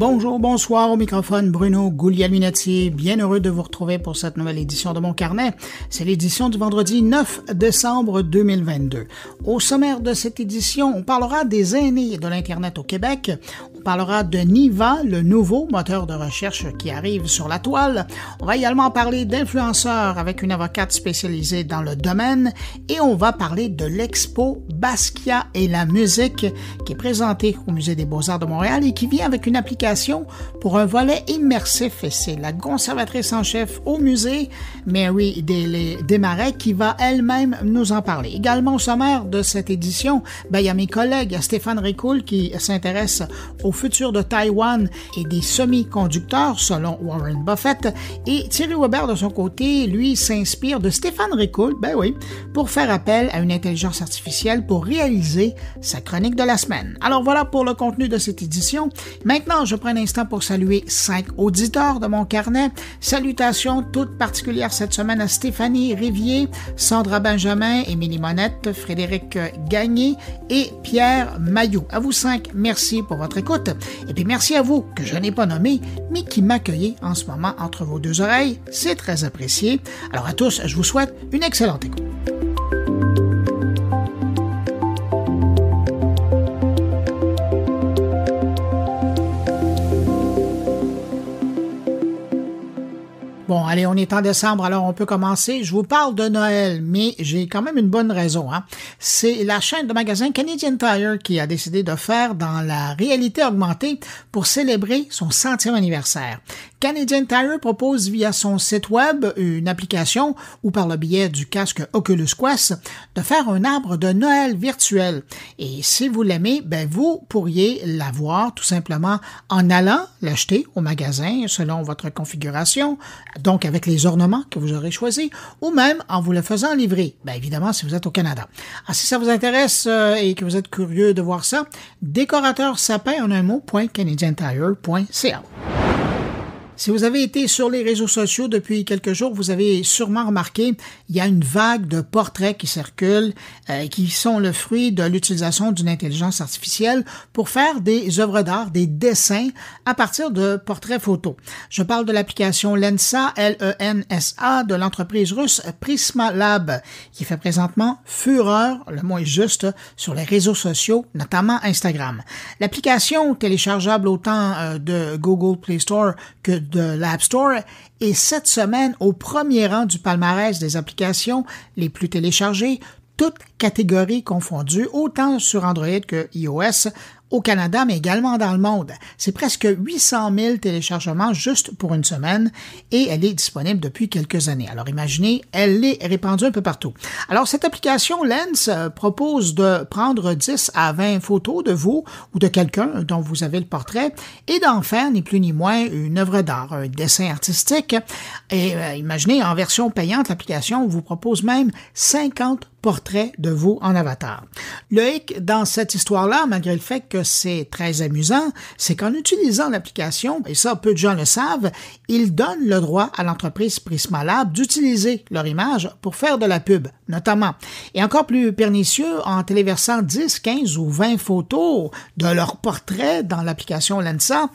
Bonjour, bonsoir, au microphone Bruno Guglielminetti. Bien heureux de vous retrouver pour cette nouvelle édition de mon carnet. C'est l'édition du vendredi 9 décembre 2022. Au sommaire de cette édition, on parlera des aînés de l'Internet au Québec. On parlera de Niva, le nouveau moteur de recherche qui arrive sur la toile. On va également parler d'influenceurs avec une avocate spécialisée dans le domaine. Et on va parler de l'expo Basquiat et la musique qui est présentée au Musée des Beaux-Arts de Montréal et qui vient avec une application pour un volet immersif, et c'est la conservatrice en chef au musée, Mary Desmarais, qui va elle-même nous en parler. Également au sommaire de cette édition, il y a mes collègues Stéphane Ricoul qui s'intéresse au futur de Taïwan et des semi-conducteurs selon Warren Buffett, et Thierry Weber de son côté, lui, s'inspire de Stéphane Ricoul, pour faire appel à une intelligence artificielle pour réaliser sa chronique de la semaine. Alors voilà pour le contenu de cette édition. Maintenant, je prends un instant pour saluer 5 auditeurs de mon carnet. Salutations toutes particulières cette semaine à Stéphanie Rivier, Sandra Benjamin, Émilie Monette, Frédéric Gagné et Pierre Mailloux. À vous 5, merci pour votre écoute. Et puis merci à vous, que je n'ai pas nommé, mais qui m'accueillez en ce moment entre vos deux oreilles. C'est très apprécié. Alors à tous, je vous souhaite une excellente écoute. Bon, allez, on est en décembre, alors on peut commencer. Je vous parle de Noël, mais j'ai quand même une bonne raison. C'est la chaîne de magasins Canadian Tire qui a décidé de faire dans la réalité augmentée pour célébrer son 100e anniversaire. Canadian Tire propose via son site web une application ou par le biais du casque Oculus Quest de faire un arbre de Noël virtuel. Et si vous l'aimez, vous pourriez l'avoir tout simplement en allant l'acheter au magasin selon votre configuration, donc avec les ornements que vous aurez choisis, ou même en vous le faisant livrer, évidemment si vous êtes au Canada. Alors, si ça vous intéresse et que vous êtes curieux de voir ça, décorateur sapin en un mot.canadiantire.ca. Si vous avez été sur les réseaux sociaux depuis quelques jours, vous avez sûrement remarqué, il y a une vague de portraits qui circulent, qui sont le fruit de l'utilisation d'une intelligence artificielle pour faire des œuvres d'art, des dessins à partir de portraits photos. Je parle de l'application Lensa, L-E-N-S-A, de l'entreprise russe Prisma Lab, qui fait présentement fureur, le mot est juste, sur les réseaux sociaux, notamment Instagram. L'application, téléchargeable autant de Google Play Store que de l'App Store, est cette semaine au premier rang du palmarès des applications les plus téléchargées, toutes catégories confondues, autant sur Android que iOS, au Canada, mais également dans le monde. C'est presque 800 000 téléchargements juste pour une semaine et elle est disponible depuis quelques années. Alors imaginez, elle est répandue un peu partout. Alors cette application Lens propose de prendre 10 à 20 photos de vous ou de quelqu'un dont vous avez le portrait et d'en faire ni plus ni moins une œuvre d'art, un dessin artistique. Et imaginez, en version payante, l'application vous propose même 50 portraits de vous en avatar. Le hic dans cette histoire-là, malgré le fait que c'est très amusant, c'est qu'en utilisant l'application, et ça peu de gens le savent, ils donnent le droit à l'entreprise Prisma Lab d'utiliser leur image pour faire de la pub, notamment. Et encore plus pernicieux, en téléversant 10, 15 ou 20 photos de leur portrait dans l'application Lensa,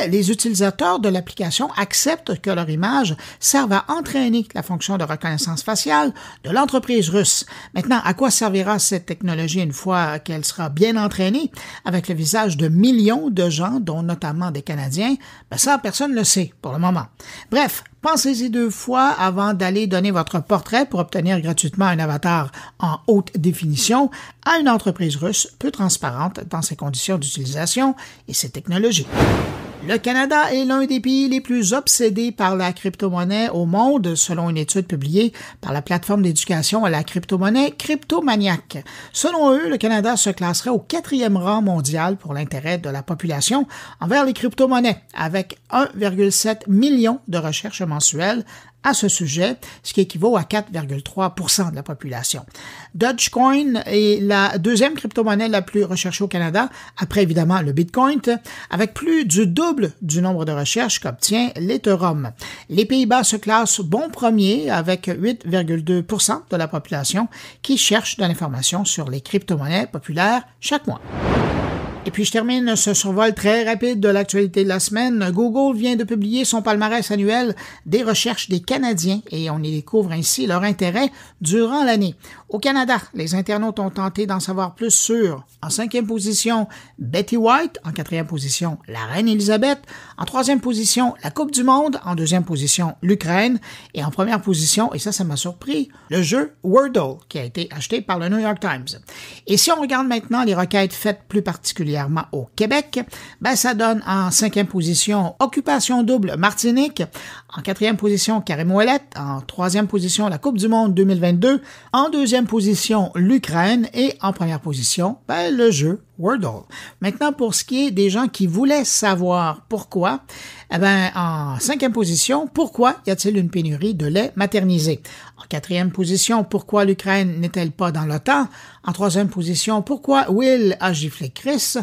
les utilisateurs de l'application acceptent que leur image serve à entraîner la fonction de reconnaissance faciale de l'entreprise russe. Maintenant, à quoi servira cette technologie une fois qu'elle sera bien entraînée avec le visage de millions de gens, dont notamment des Canadiens? Ça, personne ne le sait pour le moment. Bref, pensez-y 2 fois avant d'aller donner votre portrait pour obtenir gratuitement un avatar en haute définition à une entreprise russe peu transparente dans ses conditions d'utilisation et ses technologies. Le Canada est l'un des pays les plus obsédés par la crypto-monnaie au monde, selon une étude publiée par la plateforme d'éducation à la crypto-monnaie Cryptomaniac. Selon eux, le Canada se classerait au 4e rang mondial pour l'intérêt de la population envers les crypto-monnaies, avec 1,7 million de recherches mensuelles à ce sujet, ce qui équivaut à 4,3% de la population. Dogecoin est la deuxième crypto-monnaie la plus recherchée au Canada, après évidemment le Bitcoin, avec plus du double du nombre de recherches qu'obtient l'Ethereum. Les Pays-Bas se classent bon premier avec 8,2% de la population qui cherche de l'information sur les crypto-monnaies populaires chaque mois. Et puis, je termine ce survol très rapide de l'actualité de la semaine. Google vient de publier son palmarès annuel des recherches des Canadiens et on y découvre ainsi leur intérêt durant l'année. Au Canada, les internautes ont tenté d'en savoir plus sur, en 5e position, Betty White, en 4e position, la reine Élisabeth, en 3e position, la Coupe du Monde, en 2e position, l'Ukraine, et en 1re position, et ça m'a surpris, le jeu Wordle, qui a été acheté par le New York Times. Et si on regarde maintenant les requêtes faites plus particulièrement au Québec, ça donne en 5e position Occupation double Martinique, en 4e position Karim Ouellet, en 3e position la Coupe du Monde 2022, en 2e position l'Ukraine et en 1re position le jeu Wordle. Maintenant, pour ce qui est des gens qui voulaient savoir pourquoi, en 5e position, pourquoi y a-t-il une pénurie de lait maternisé? En 4e position, pourquoi l'Ukraine n'est-elle pas dans l'OTAN? En 3e position, pourquoi Will a giflé Chris?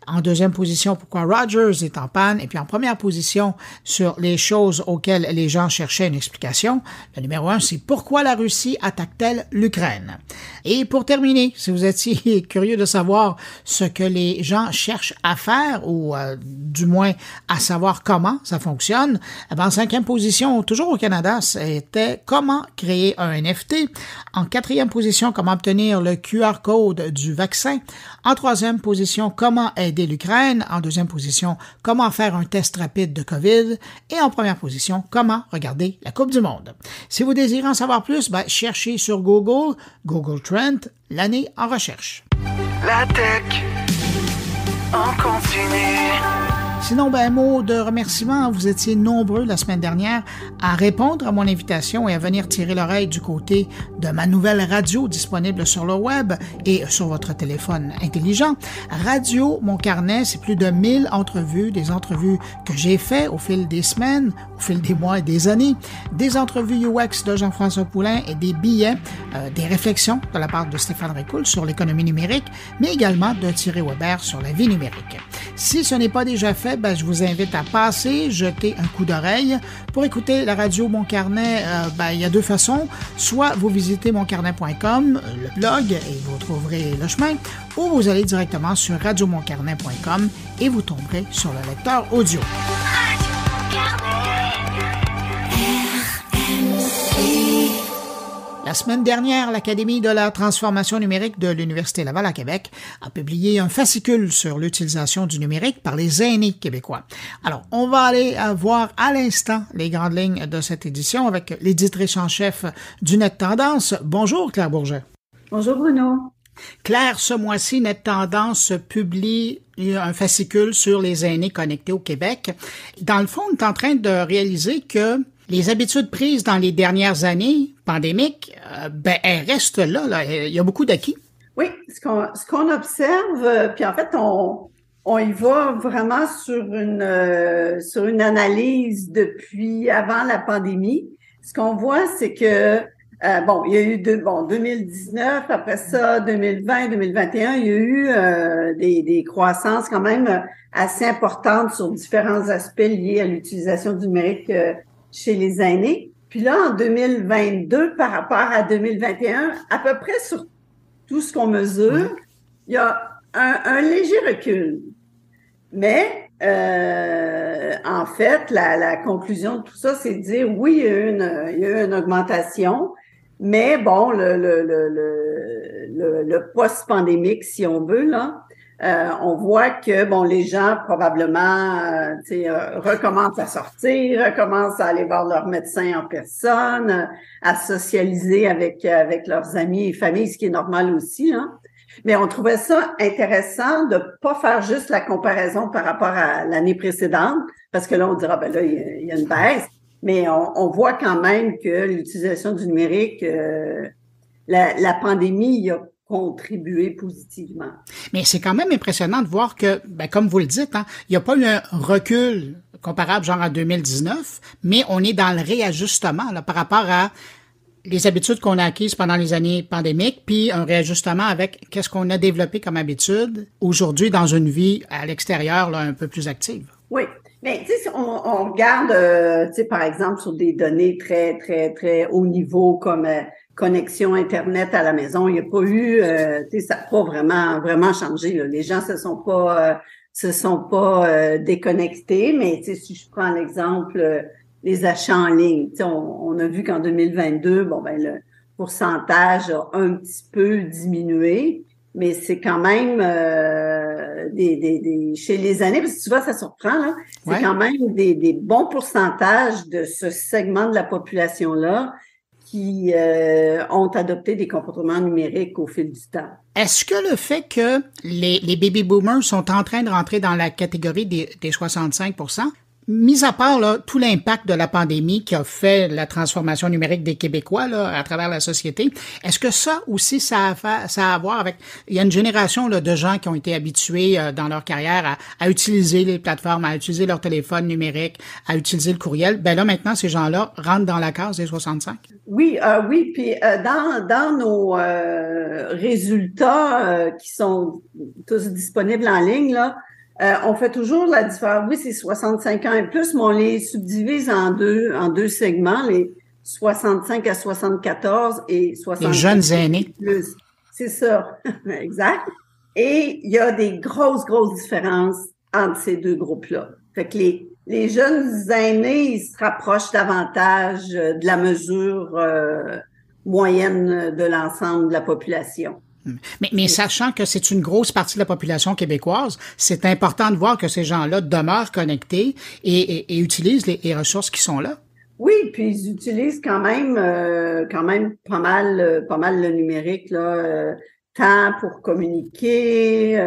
En 2e position, pourquoi Rogers est en panne? Et puis en 1re position, sur les choses auxquelles les gens cherchaient une explication, le numéro 1, c'est pourquoi la Russie attaque-t-elle l'Ukraine? Et pour terminer, si vous étiez curieux de savoir ce que les gens cherchent à faire, ou du moins à savoir comment ça fonctionne, en 5e position, toujours au Canada, c'était comment créer un NFT. En 4e position, comment obtenir le QR code du vaccin. En 3e position, comment aider l'Ukraine. En 2e position, comment faire un test rapide de COVID. Et en 1re position, comment regarder la Coupe du Monde. Si vous désirez en savoir plus, cherchez sur Google Trend, l'année en recherche. La tech en continu. Sinon, un mot de remerciement. Vous étiez nombreux la semaine dernière à répondre à mon invitation et à venir tirer l'oreille du côté de ma nouvelle radio disponible sur le web et sur votre téléphone intelligent. Radio Mon Carnet, c'est plus de 1000 entrevues, des entrevues que j'ai faites au fil des semaines, au fil des mois et des années, des entrevues UX de Jean-François Poulain et des billets, des réflexions de la part de Stéphane Ricoul sur l'économie numérique, mais également de Thierry Weber sur la vie numérique. Si ce n'est pas déjà fait, je vous invite à passer, jeter un coup d'oreille. Pour écouter la radio Mon Carnet, il y a deux façons. Soit vous visitez moncarnet.com, le blog, et vous trouverez le chemin, ou vous allez directement sur radiomoncarnet.com et vous tomberez sur le lecteur audio. La semaine dernière, l'Académie de la transformation numérique de l'Université Laval à Québec a publié un fascicule sur l'utilisation du numérique par les aînés québécois. Alors, on va aller voir à l'instant les grandes lignes de cette édition avec l'éditrice en chef du Net Tendance. Bonjour Claire Bourget. Bonjour Bruno. Claire, ce mois-ci, Net Tendance publie un fascicule sur les aînés connectés au Québec. Dans le fond, on est en train de réaliser que les habitudes prises dans les dernières années pandémiques, elles restent là. Il y a beaucoup d'acquis. Oui, ce qu'on observe, puis en fait, on y va vraiment sur une analyse depuis avant la pandémie. Ce qu'on voit, c'est que il y a eu 2019, après ça 2020, 2021, il y a eu des croissances quand même assez importantes sur différents aspects liés à l'utilisation du numérique chez les aînés. Puis là, en 2022, par rapport à 2021, à peu près sur tout ce qu'on mesure, il y a un léger recul. Mais en fait, la conclusion de tout ça, c'est de dire oui, il y a eu une augmentation, mais bon, le post-pandémique, si on veut, là, on voit que les gens probablement recommencent à sortir, recommencent à aller voir leur médecin en personne, à socialiser avec leurs amis et familles, ce qui est normal aussi, hein. Mais on trouvait ça intéressant de pas faire juste la comparaison par rapport à l'année précédente, parce que là on dira là il y a une baisse, mais on voit quand même que l'utilisation du numérique, la pandémie y a contribué positivement. Mais c'est quand même impressionnant de voir que, comme vous le dites, hein, il n'y a pas eu un recul comparable genre à 2019, mais on est dans le réajustement là, par rapport à les habitudes qu'on a acquises pendant les années pandémiques, puis un réajustement avec qu'est-ce qu'on a développé comme habitude aujourd'hui dans une vie à l'extérieur là, un peu plus active. Oui. Mais tu sais, si on regarde, par exemple, sur des données très, très, très haut niveau comme connexion Internet à la maison. Il n'y a pas eu, ça n'a pas vraiment changé, là. Les gens se sont pas déconnectés, mais si je prends l'exemple les achats en ligne, on a vu qu'en 2022, le pourcentage a un petit peu diminué, mais c'est quand même chez les aînés, parce que tu vois, ça surprend, là, c'est quand même des bons pourcentages de ce segment de la population-là qui ont adopté des comportements numériques au fil du temps. Est-ce que le fait que les baby boomers sont en train de rentrer dans la catégorie des 65%, mis à part là, tout l'impact de la pandémie qui a fait la transformation numérique des Québécois là, à travers la société, est-ce que ça aussi, ça a à voir avec... Il y a une génération là, de gens qui ont été habitués dans leur carrière à utiliser les plateformes, à utiliser leur téléphone numérique, à utiliser le courriel. Ben là, maintenant, ces gens-là rentrent dans la case des 65? Oui, puis dans nos résultats qui sont tous disponibles en ligne, là, on fait toujours la différence. Oui, c'est 65 ans et plus, mais on les subdivise en deux segments, les 65 à 74 et 65 les jeunes aînés. Plus. C'est ça, exact. Et il y a des grosses différences entre ces deux groupes-là. Fait que les jeunes aînés, ils se rapprochent davantage de la mesure moyenne de l'ensemble de la population. Mais sachant que c'est une grosse partie de la population québécoise, c'est important de voir que ces gens-là demeurent connectés et utilisent les ressources qui sont là. Oui, puis ils utilisent quand même pas mal le numérique là, tant pour communiquer,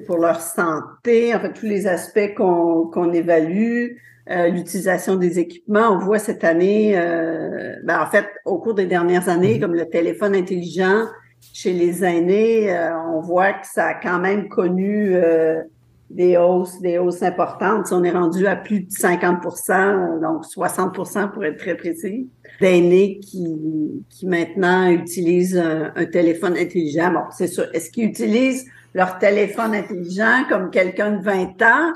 pour leur santé, en fait tous les aspects qu'on évalue. L'utilisation des équipements, on voit cette année, en fait, au cours des dernières années, comme le téléphone intelligent, chez les aînés, on voit que ça a quand même connu des hausses importantes. On est rendu à plus de 50%, donc 60% pour être très précis, d'aînés qui maintenant utilisent un téléphone intelligent. Bon, c'est sûr. Est-ce qu'ils utilisent leur téléphone intelligent comme quelqu'un de 20 ans?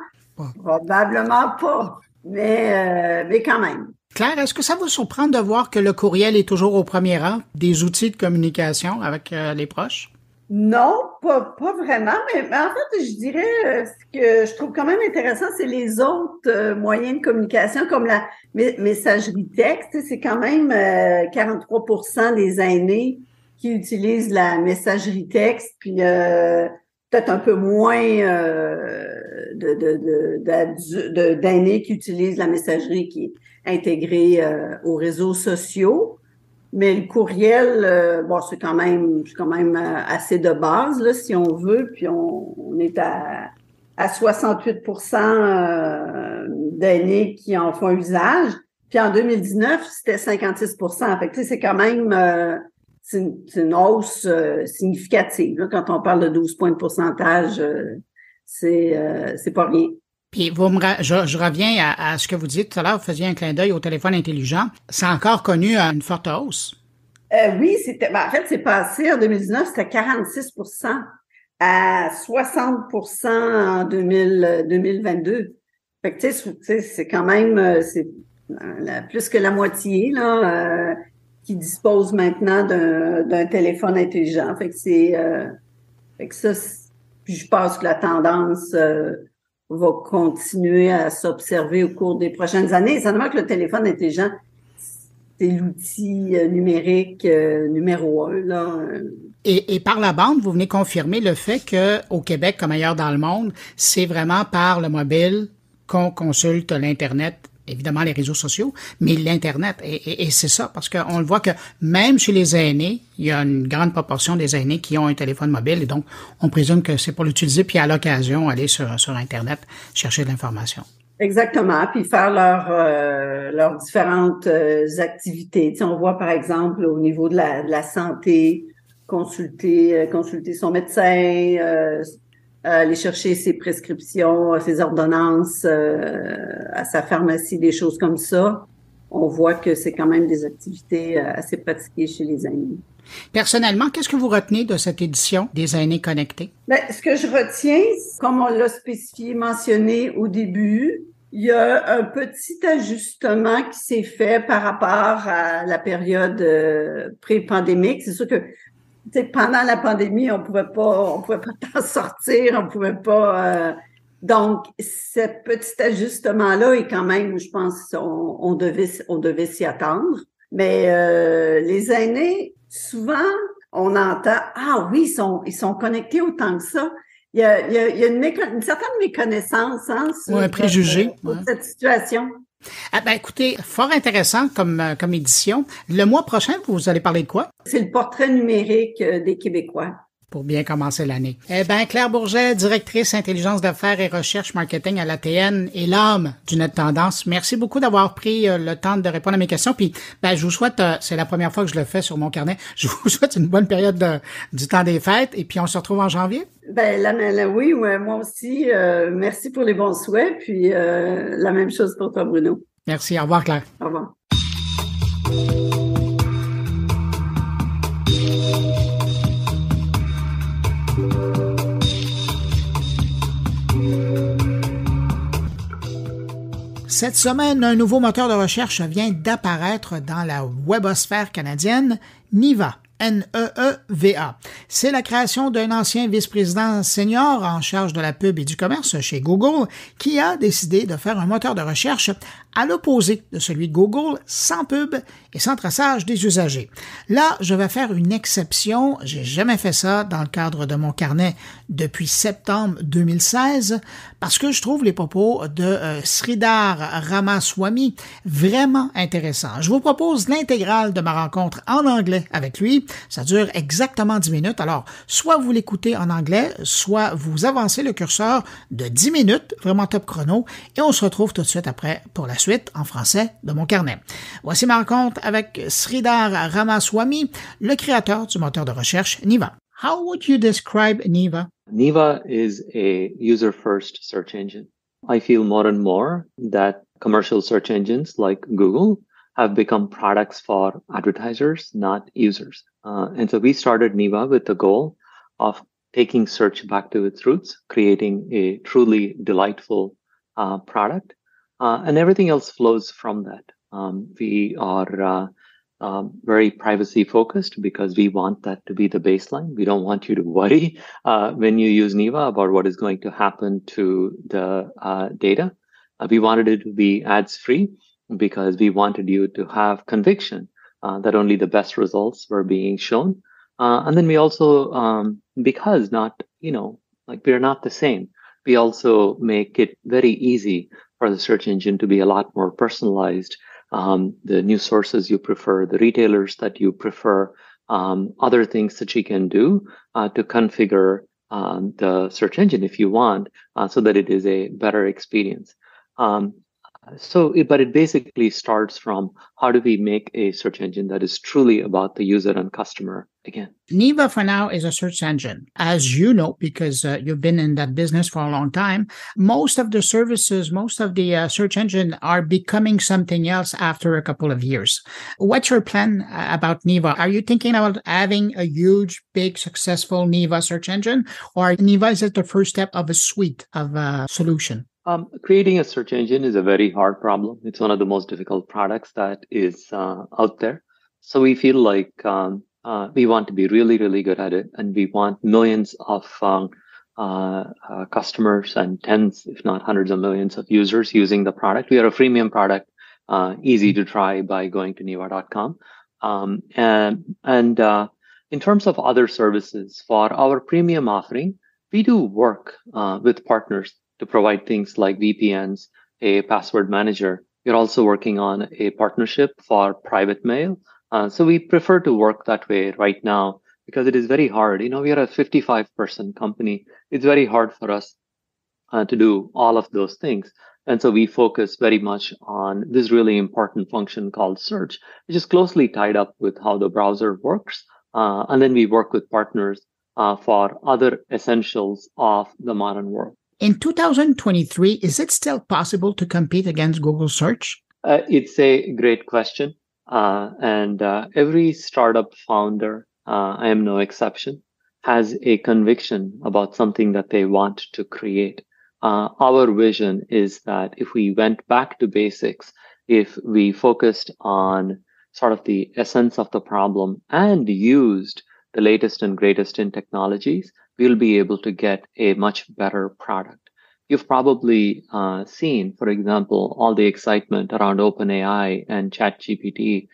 Probablement pas, mais quand même. Claire, est-ce que ça vous surprend de voir que le courriel est toujours au premier rang des outils de communication avec les proches? Non, pas vraiment, mais en fait, je dirais ce que je trouve quand même intéressant, c'est les autres moyens de communication, comme la messagerie texte. C'est quand même 43% des aînés qui utilisent la messagerie texte, puis peut-être un peu moins d'aînés qui utilisent la messagerie qui est intégrée aux réseaux sociaux. Mais le courriel, c'est quand même assez de base, là, si on veut. Puis on est à 68% d'aînés qui en font usage. Puis en 2019, c'était 56%. Fait que, c'est quand même c'est une hausse significative. Là, quand on parle de 12 points de pourcentage, c'est pas rien. Puis je reviens à ce que vous dites tout à l'heure, vous faisiez un clin d'œil au téléphone intelligent. Ça a encore connu une forte hausse. Oui, en fait, c'est passé en 2019, c'était 46% à 60% en 2022. Fait que tu sais, c'est quand même plus que la moitié là qui dispose maintenant d'un téléphone intelligent. Fait que ça, puis je pense que la tendance va continuer à s'observer au cours des prochaines années. Certainement que le téléphone intelligent, c'est l'outil numérique numéro 1, là. Et par la bande, vous venez confirmer le fait que au Québec, comme ailleurs dans le monde, c'est vraiment par le mobile qu'on consulte l'Internet, évidemment les réseaux sociaux, mais l'Internet. Et c'est ça, parce qu'on le voit que même chez les aînés, il y a une grande proportion des aînés qui ont un téléphone mobile, et donc on présume que c'est pour l'utiliser, puis à l'occasion, aller sur Internet chercher de l'information. Exactement, puis faire leurs différentes activités. Tu sais, on voit par exemple au niveau de la santé, consulter son médecin, aller chercher ses prescriptions, ses ordonnances à sa pharmacie, des choses comme ça. On voit que c'est quand même des activités assez pratiquées chez les aînés. Personnellement, qu'est-ce que vous retenez de cette édition des aînés connectés? Ce que je retiens, comme on l'a mentionné au début, Il y a un petit ajustement qui s'est fait par rapport à la période pré-pandémique. C'est sûr que pendant la pandémie, on pouvait pas t'en sortir, on pouvait pas. Donc, ce petit ajustement-là est quand même, je pense, on devait s'y attendre. Mais les aînés, souvent, on entend ah oui, ils sont connectés autant que ça. Il y a une certaine méconnaissance ou un préjugé sur cette situation. Ah ben écoutez, fort intéressant comme édition. Le mois prochain, vous allez parler de quoi? C'est le portrait numérique des Québécois. Pour bien commencer l'année. Eh bien, Claire Bourget, directrice intelligence d'affaires et recherche marketing à l'ATN et l'âme du Net Tendance. Merci beaucoup d'avoir pris le temps de répondre à mes questions. Puis, je vous souhaite, c'est la première fois que je le fais sur mon carnet, je vous souhaite une bonne période du temps des fêtes et puis on se retrouve en janvier. Oui, moi aussi. Merci pour les bons souhaits. Puis, la même chose pour toi, Bruno. Merci. Au revoir, Claire. Au revoir. Cette semaine, un nouveau moteur de recherche vient d'apparaître dans la webosphère canadienne, Neeva. Neeva. C'est la création d'un ancien vice-président senior en charge de la pub et du commerce chez Google qui a décidé de faire un moteur de recherche à l'opposé de celui de Google, sans pub et sans traçage des usagers. Là, je vais faire une exception. J'ai jamais fait ça dans le cadre de mon carnet depuis septembre 2016 parce que je trouve les propos de Sridhar Ramaswamy vraiment intéressants. Je vous propose l'intégrale de ma rencontre en anglais avec lui. Ça dure exactement 10 minutes. Alors, soit vous l'écoutez en anglais, soit vous avancez le curseur de 10 minutes, vraiment top chrono, et on se retrouve tout de suite après pour la suite en français de mon carnet. Voici ma rencontre avec Sridhar Ramaswamy, le créateur du moteur de recherche Neeva. How would you describe Neeva? Neeva is a user-first search engine. I feel more and more that commercial search engines like Google have become products for advertisers, not users. And so we started Neeva with the goal of taking search back to its roots, creating a truly delightful product. And everything else flows from that. We are very privacy focused because we want that to be the baseline. We don't want you to worry when you use Neeva about what is going to happen to the data. We wanted it to be ads free because we wanted you to have conviction that only the best results were being shown. And then we also, because we're not the same, we also make it very easy for the search engine to be a lot more personalized. The news sources you prefer, the retailers that you prefer, other things that you can do to configure the search engine if you want, so that it is a better experience. But it basically starts from how do we make a search engine that is truly about the user and customer again. Neeva for now is a search engine. As you know, because you've been in that business for a long time, most of the services, most of the search engine are becoming something else after a couple of years. What's your plan about Neeva? Are you thinking about having a huge, big, successful Neeva search engine? Or Neeva is the first step of a suite of solution? Creating a search engine is a very hard problem. It's one of the most difficult products that is out there. So we feel like we want to be really, really good at it. And we want millions of customers and tens, if not hundreds of millions of users using the product. We are a freemium product, easy to try by going to neeva.com. In terms of other services, for our premium offering, we do work with partners to provide things like VPNs, a password manager. We're also working on a partnership for private mail. So we prefer to work that way right now because it is very hard. We are a 55-person company. It's very hard for us to do all of those things. And so we focus very much on this really important function called search, which is closely tied up with how the browser works. And then we work with partners for other essentials of the modern world. In 2023, is it still possible to compete against Google Search? It's a great question. And every startup founder, I am no exception, has a conviction about something that they want to create. Our vision is that if we went back to basics, if we focused on sort of the essence of the problem and used the latest and greatest in technologies, we'll be able to get a much better product. You've probably seen, for example, all the excitement around OpenAI and ChatGPT,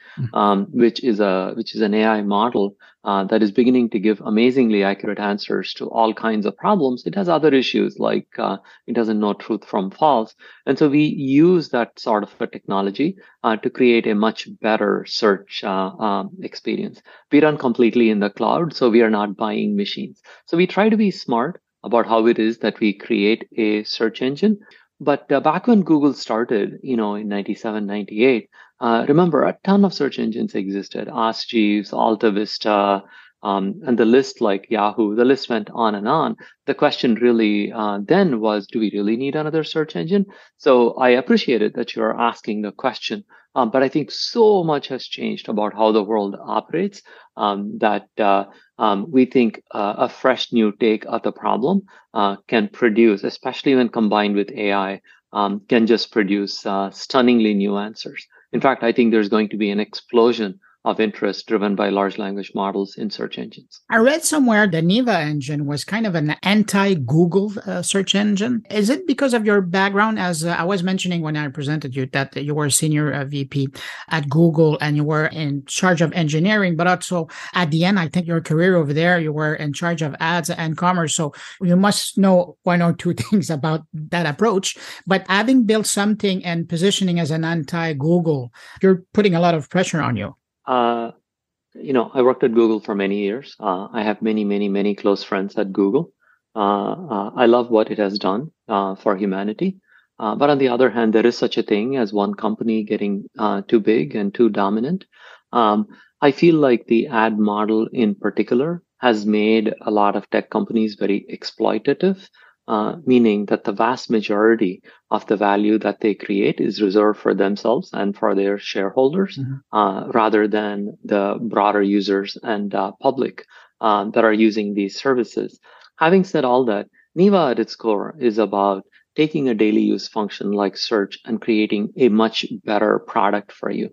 which is an AI model that is beginning to give amazingly accurate answers to all kinds of problems. It has other issues like it doesn't know truth from false, and so we use that sort of a technology to create a much better search experience. We run completely in the cloud, so we are not buying machines. So we try to be smart about how it is that we create a search engine. But back when Google started, in 97, 98, remember a ton of search engines existed, Ask Jeeves, Alta Vista, and the list like Yahoo, the list went on and on. The question really then was, do we really need another search engine? So I appreciated that you're asking the question, but I think so much has changed about how the world operates that we think a fresh new take of the problem can produce, especially when combined with AI, can just produce stunningly new answers. In fact, I think there's going to be an explosion of interest driven by large language models in search engines. I read somewhere the Niva engine was kind of an anti-Google search engine. Is it because of your background? As I was mentioning when I presented you, that you were a senior VP at Google and you were in charge of engineering, but also at the end, I think your career over there, you were in charge of ads and commerce. So you must know one or two things about that approach. But having built something and positioning as an anti-Google, you're putting a lot of pressure on you. I worked at Google for many years. I have many, many, many close friends at Google. I love what it has done for humanity. But on the other hand, there is such a thing as one company getting too big and too dominant. I feel like the ad model in particular has made a lot of tech companies very exploitative. Meaning that the vast majority of the value that they create is reserved for themselves and for their shareholders, rather than the broader users and public that are using these services. Having said all that, Niva at its core is about taking a daily use function like search and creating a much better product for you.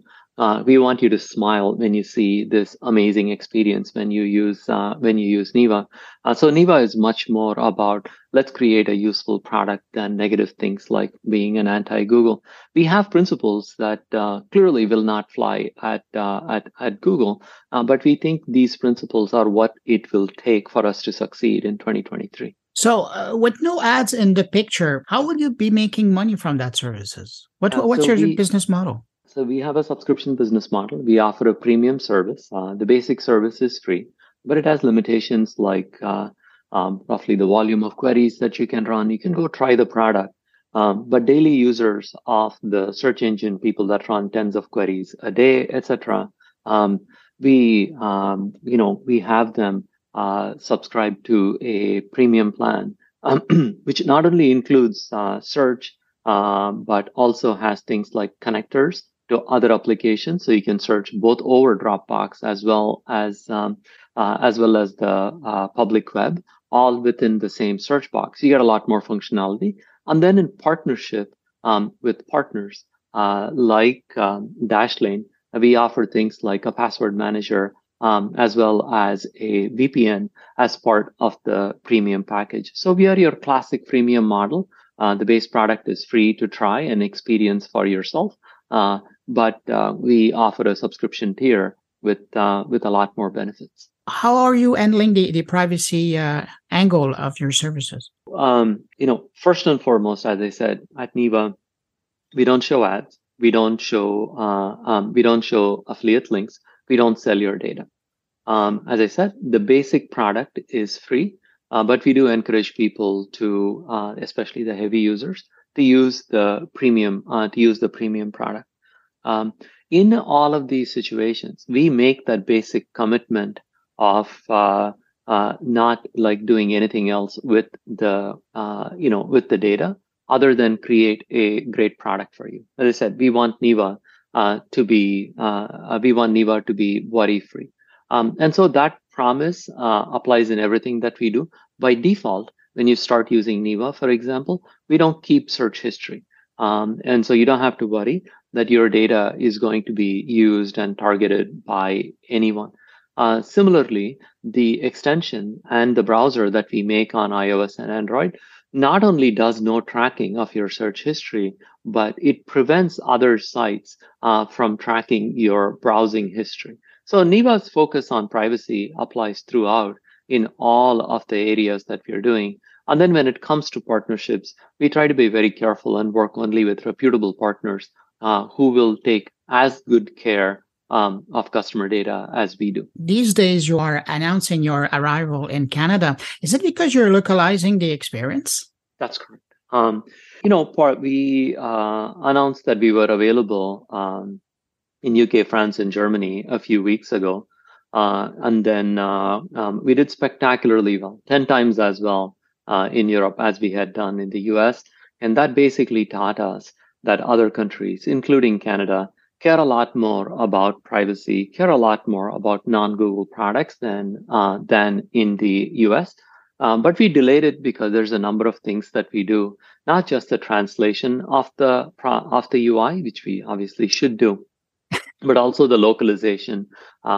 We want you to smile when you see this amazing experience when you use Niva. So Niva is much more about let's create a useful product than negative things like being an anti-Google. We have principles that clearly will not fly at Google, but we think these principles are what it will take for us to succeed in 2023. So with no ads in the picture, how will you be making money from that services? What's your business model? So we have a subscription business model. We offer a premium service. The basic service is free, but it has limitations like roughly the volume of queries that you can run. You can go try the product. But daily users of the search engine, people that run tens of queries a day, etc., we have them subscribe to a premium plan, which not only includes search, but also has things like connectors to other applications, so you can search both over Dropbox as well as the public web, all within the same search box. You get a lot more functionality, and then in partnership with partners like Dashlane, we offer things like a password manager as well as a VPN as part of the premium package. So we are your classic freemium model. The base product is free to try and experience for yourself. But we offer a subscription tier with a lot more benefits. How are you handling the privacy angle of your services? First and foremost, as I said, at Niva, we don't show ads. We don't show affiliate links. We don't sell your data. As I said, the basic product is free, but we do encourage people to, especially the heavy users, to use the premium product. In all of these situations, we make that basic commitment of not like doing anything else with the data other than create a great product for you. As I said, we want Niva to be worry free, and so that promise applies in everything that we do. By default, when you start using Neeva, for example, we don't keep search history. And so you don't have to worry that your data is going to be used and targeted by anyone. Similarly, the extension and the browser that we make on iOS and Android not only does no tracking of your search history, but it prevents other sites from tracking your browsing history. So Neeva's focus on privacy applies throughout in all of the areas that we're doing. And then when it comes to partnerships, we try to be very careful and work only with reputable partners who will take as good care of customer data as we do. These days, you are announcing your arrival in Canada. Is it because you're localizing the experience? That's correct. We announced that we were available in UK, France, and Germany a few weeks ago. And then we did spectacularly well, 10 times as well in Europe as we had done in the US. And that basically taught us that other countries, including Canada, care a lot more about privacy, care a lot more about non-Google products than in the US. But we delayed it because there's a number of things that we do, not just the translation of the UI, which we obviously should do, but also the localization,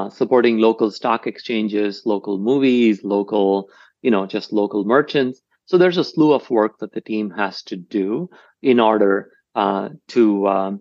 supporting local stock exchanges, local movies, local merchants. So there's a slew of work that the team has to do in order to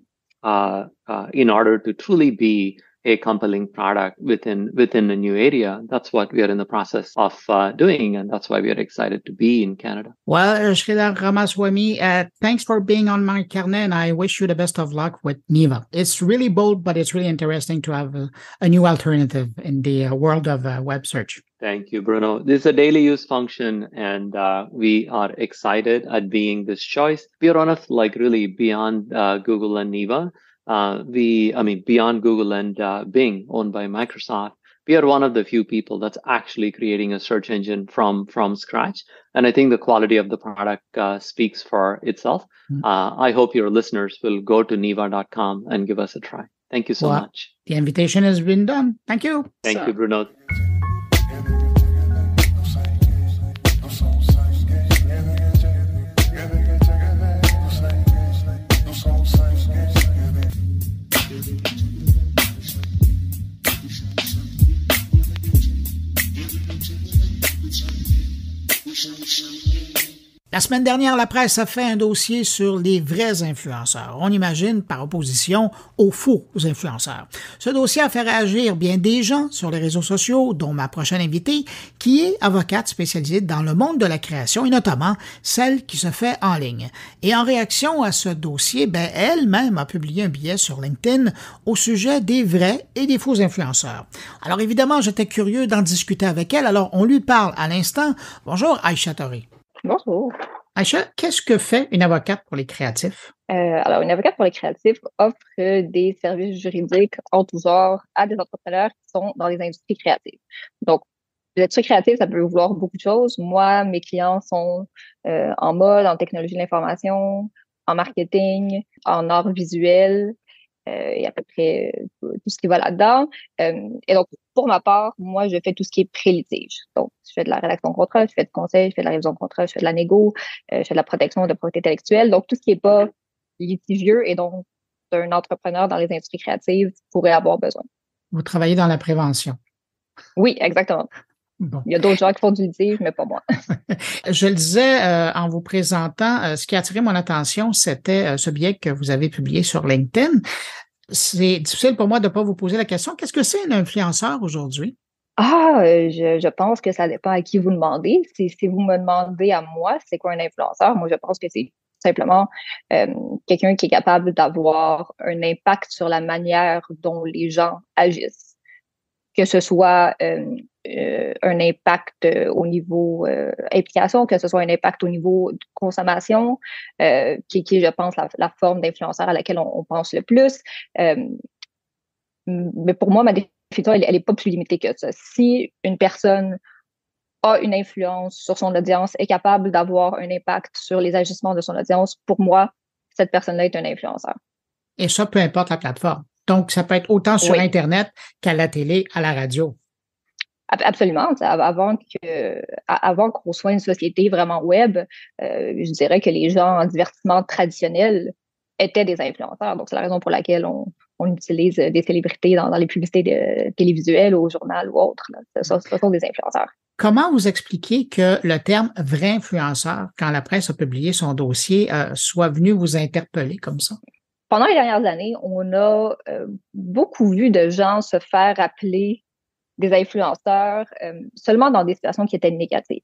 truly be a compelling product within a new area. That's what we are in the process of doing, and that's why we are excited to be in Canada. Well, Sridhar Ramaswamy, thanks for being on my carnet, and I wish you the best of luck with Neeva. It's really bold, but it's really interesting to have a new alternative in the world of web search. Thank you, Bruno. This is a daily use function, and we are excited at being this choice. We are one of really beyond Google and Neeva. Beyond Google and Bing, owned by Microsoft, we are one of the few people that's actually creating a search engine from scratch. And I think the quality of the product speaks for itself. I hope your listeners will go to Neeva.com and give us a try. Thank you so much. The invitation has been done. Thank you. Thank you, Bruno. La semaine dernière, la presse a fait un dossier sur les vrais influenceurs. On imagine par opposition aux faux influenceurs. Ce dossier a fait réagir bien des gens sur les réseaux sociaux, dont ma prochaine invitée, qui est avocate spécialisée dans le monde de la création et notamment celle qui se fait en ligne. Et en réaction à ce dossier, elle-même a publié un billet sur LinkedIn au sujet des vrais et des faux influenceurs. Alors évidemment, j'étais curieux d'en discuter avec elle, alors on lui parle à l'instant. Bonjour Aïcha Torré. Bonjour. Aïcha, qu'est-ce que fait une avocate pour les créatifs? Alors, une avocate pour les créatifs offre des services juridiques en tout genre à des entrepreneurs qui sont dans les industries créatives. Donc, l'industrie créative, ça peut vouloir beaucoup de choses. Moi, mes clients sont en mode, en technologie de l'information, en marketing, en art visuel, et à peu près tout ce qui va là-dedans. Et donc, pour ma part, moi, je fais tout ce qui est pré-litige. Donc, je fais de la rédaction de contrat, je fais de conseil, je fais de la révision de contrat, je fais de la négo, je fais de la protection de propriété intellectuelle. Donc, tout ce qui n'est pas litigieux et donc un entrepreneur dans les industries créatives pourrait avoir besoin. Vous travaillez dans la prévention. Oui, exactement. Bon. Il y a d'autres gens qui font du litige, mais pas moi. Je le disais en vous présentant, ce qui a attiré mon attention, c'était ce billet que vous avez publié sur LinkedIn. C'est difficile pour moi de ne pas vous poser la question. Qu'est-ce que c'est un influenceur aujourd'hui? Je pense que ça dépend à qui vous demandez. Si vous me demandez à moi, c'est quoi un influenceur? Moi, je pense que c'est simplement quelqu'un qui est capable d'avoir un impact sur la manière dont les gens agissent. Que ce soit un impact au niveau implication, que ce soit un impact au niveau de consommation, qui est, je pense, la forme d'influenceur à laquelle on pense le plus. Mais pour moi, ma définition, elle n'est pas plus limitée que ça. Si une personne a une influence sur son audience, est capable d'avoir un impact sur les agissements de son audience, pour moi, cette personne-là est un influenceur. Et ça, peu importe la plateforme. Donc, ça peut être autant sur Internet qu'à la télé, à la radio. Absolument. Avant qu'on soit une société vraiment web, je dirais que les gens en divertissement traditionnel étaient des influenceurs. Donc, c'est la raison pour laquelle on utilise des célébrités dans les publicités télévisuelles ou au journal ou autres. Ce sont des influenceurs. Comment vous expliquez que le terme vrai influenceur, quand la presse a publié son dossier, soit venu vous interpeller comme ça? Pendant les dernières années, on a beaucoup vu de gens se faire appeler des influenceurs seulement dans des situations qui étaient négatives.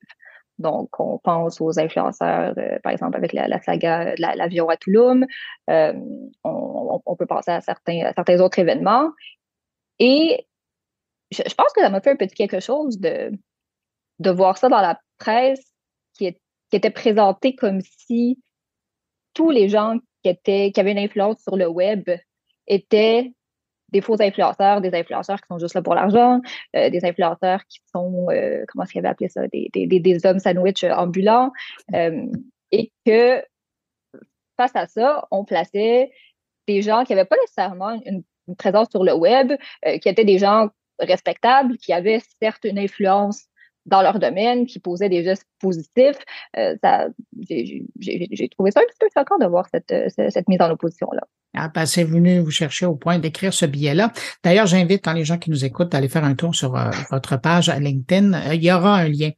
Donc, on pense aux influenceurs, par exemple, avec la saga de l'avion à Tulum. On peut penser à certains autres événements. Et je pense que ça m'a fait un petit quelque chose de voir ça dans la presse qui était présenté comme si tous les gens qui avaient une influence sur le web étaient des faux influenceurs, des influenceurs qui sont juste là pour l'argent, des influenceurs qui sont, comment est-ce qu'ils avaient appelé ça, des hommes sandwich ambulants, et que face à ça, on plaçait des gens qui n'avaient pas nécessairement une présence sur le web, qui étaient des gens respectables, qui avaient certes une influence dans leur domaine, qui posaient des gestes positifs. J'ai trouvé ça un petit peu choquant de voir cette mise en opposition-là. Ah, ben, c'est venu vous chercher au point d'écrire ce billet-là. D'ailleurs, j'invite les gens qui nous écoutent d'aller faire un tour sur votre page LinkedIn. Il y aura un lien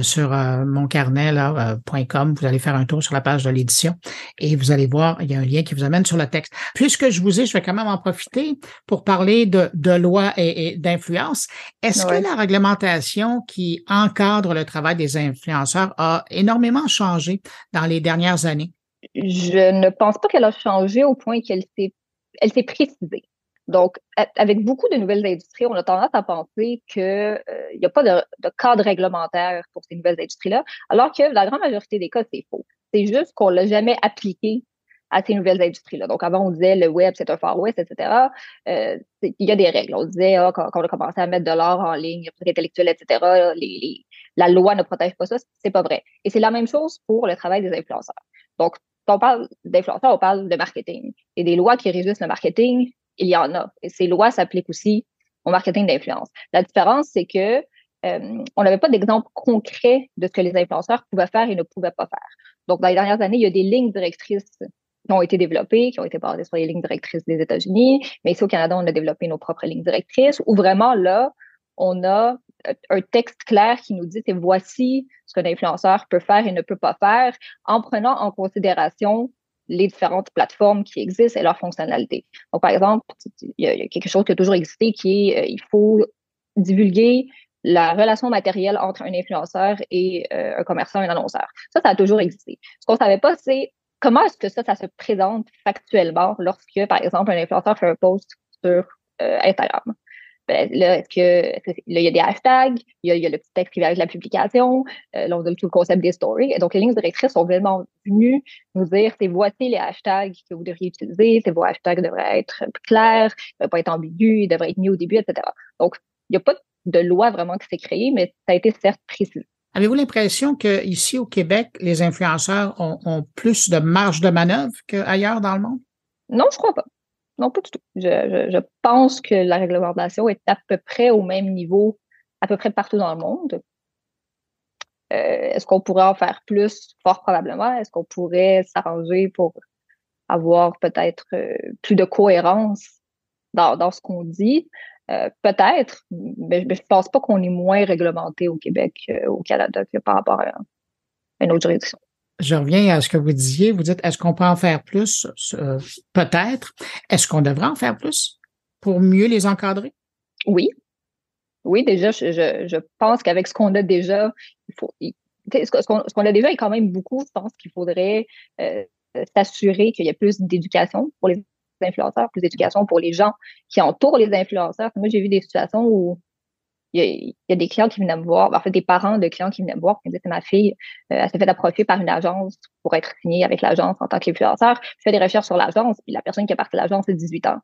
sur moncarnet.com. Vous allez faire un tour sur la page de l'édition et vous allez voir, il y a un lien qui vous amène sur le texte. Puisque je vous ai, je vais quand même en profiter pour parler de loi et d'influence. Est-ce que la réglementation qui encadre le travail des influenceurs a énormément changé dans les dernières années? Je ne pense pas qu'elle a changé au point qu'elle s'est précisée. Donc, avec beaucoup de nouvelles industries, on a tendance à penser qu'il n'y a pas de cadre réglementaire pour ces nouvelles industries-là, alors que la grande majorité des cas, c'est faux. C'est juste qu'on ne l'a jamais appliqué à ces nouvelles industries-là. Donc, avant, on disait le web, c'est un Far West, etc. Il y a des règles. On disait, quand on a commencé à mettre de l'art en ligne, il y a intellectuel, etc., la loi ne protège pas ça. C'est pas vrai. Et c'est la même chose pour le travail des influenceurs. Donc, quand on parle d'influenceurs, on parle de marketing. Et des lois qui régissent le marketing, il y en a. Et ces lois s'appliquent aussi au marketing d'influence. La différence, c'est que on n'avait pas d'exemple concret de ce que les influenceurs pouvaient faire et ne pouvaient pas faire. Donc, dans les dernières années, il y a des lignes directrices qui ont été développées, qui ont été basées sur les lignes directrices des États-Unis. Mais ici, au Canada, on a développé nos propres lignes directrices où vraiment, là, on a un texte clair qui nous dit c'est voici ce qu'un influenceur peut faire et ne peut pas faire en prenant en considération les différentes plateformes qui existent et leurs fonctionnalités. Donc, par exemple, il y a quelque chose qui a toujours existé qui est il faut divulguer la relation matérielle entre un influenceur et un commerçant, un annonceur. Ça a toujours existé. Ce qu'on ne savait pas, c'est comment est-ce que ça se présente factuellement lorsque, par exemple, un influenceur fait un post sur Instagram. Ben, là, là, il y a des hashtags, il y a le petit texte qui vient avec la publication, là, on a tout le concept des stories. Et donc, les lignes directrices sont vraiment venues nous dire, c'est voici les hashtags que vous devriez utiliser, vos hashtags devraient être clairs, ne devraient pas être ambigus, ils devraient être mis au début, etc. Donc, il n'y a pas de loi vraiment qui s'est créée, mais ça a été certes précisé. Avez-vous l'impression qu'ici au Québec, les influenceurs ont plus de marge de manœuvre qu'ailleurs dans le monde? Non, je crois pas. Non, pas du tout. Je pense que la réglementation est à peu près au même niveau, à peu près partout dans le monde. Est-ce qu'on pourrait en faire plus? Fort probablement. Est-ce qu'on pourrait s'arranger pour avoir peut-être plus de cohérence dans ce qu'on dit? Peut-être, mais je pense pas qu'on est moins réglementé au Québec, au Canada, que par rapport à une autre juridiction. Je reviens à ce que vous disiez. Vous dites, est-ce qu'on peut en faire plus? Peut-être. Est-ce qu'on devrait en faire plus pour mieux les encadrer? Oui. Oui, déjà, je pense qu'avec ce qu'on a déjà, ce qu'on a déjà est quand même beaucoup. Je pense qu'il faudrait s'assurer qu'il y ait plus d'éducation pour les influenceurs, plus d'éducation pour les gens qui entourent les influenceurs. Moi, j'ai vu des situations où il y a des clients qui venaient me voir, en fait, des parents de clients qui venaient me voir, qui me disaient, c'est ma fille, elle s'est fait approcher par une agence pour être signée avec l'agence en tant qu'influenceur. Je fais des recherches sur l'agence, puis la personne qui a parti de l'agence, c'est 18 ans.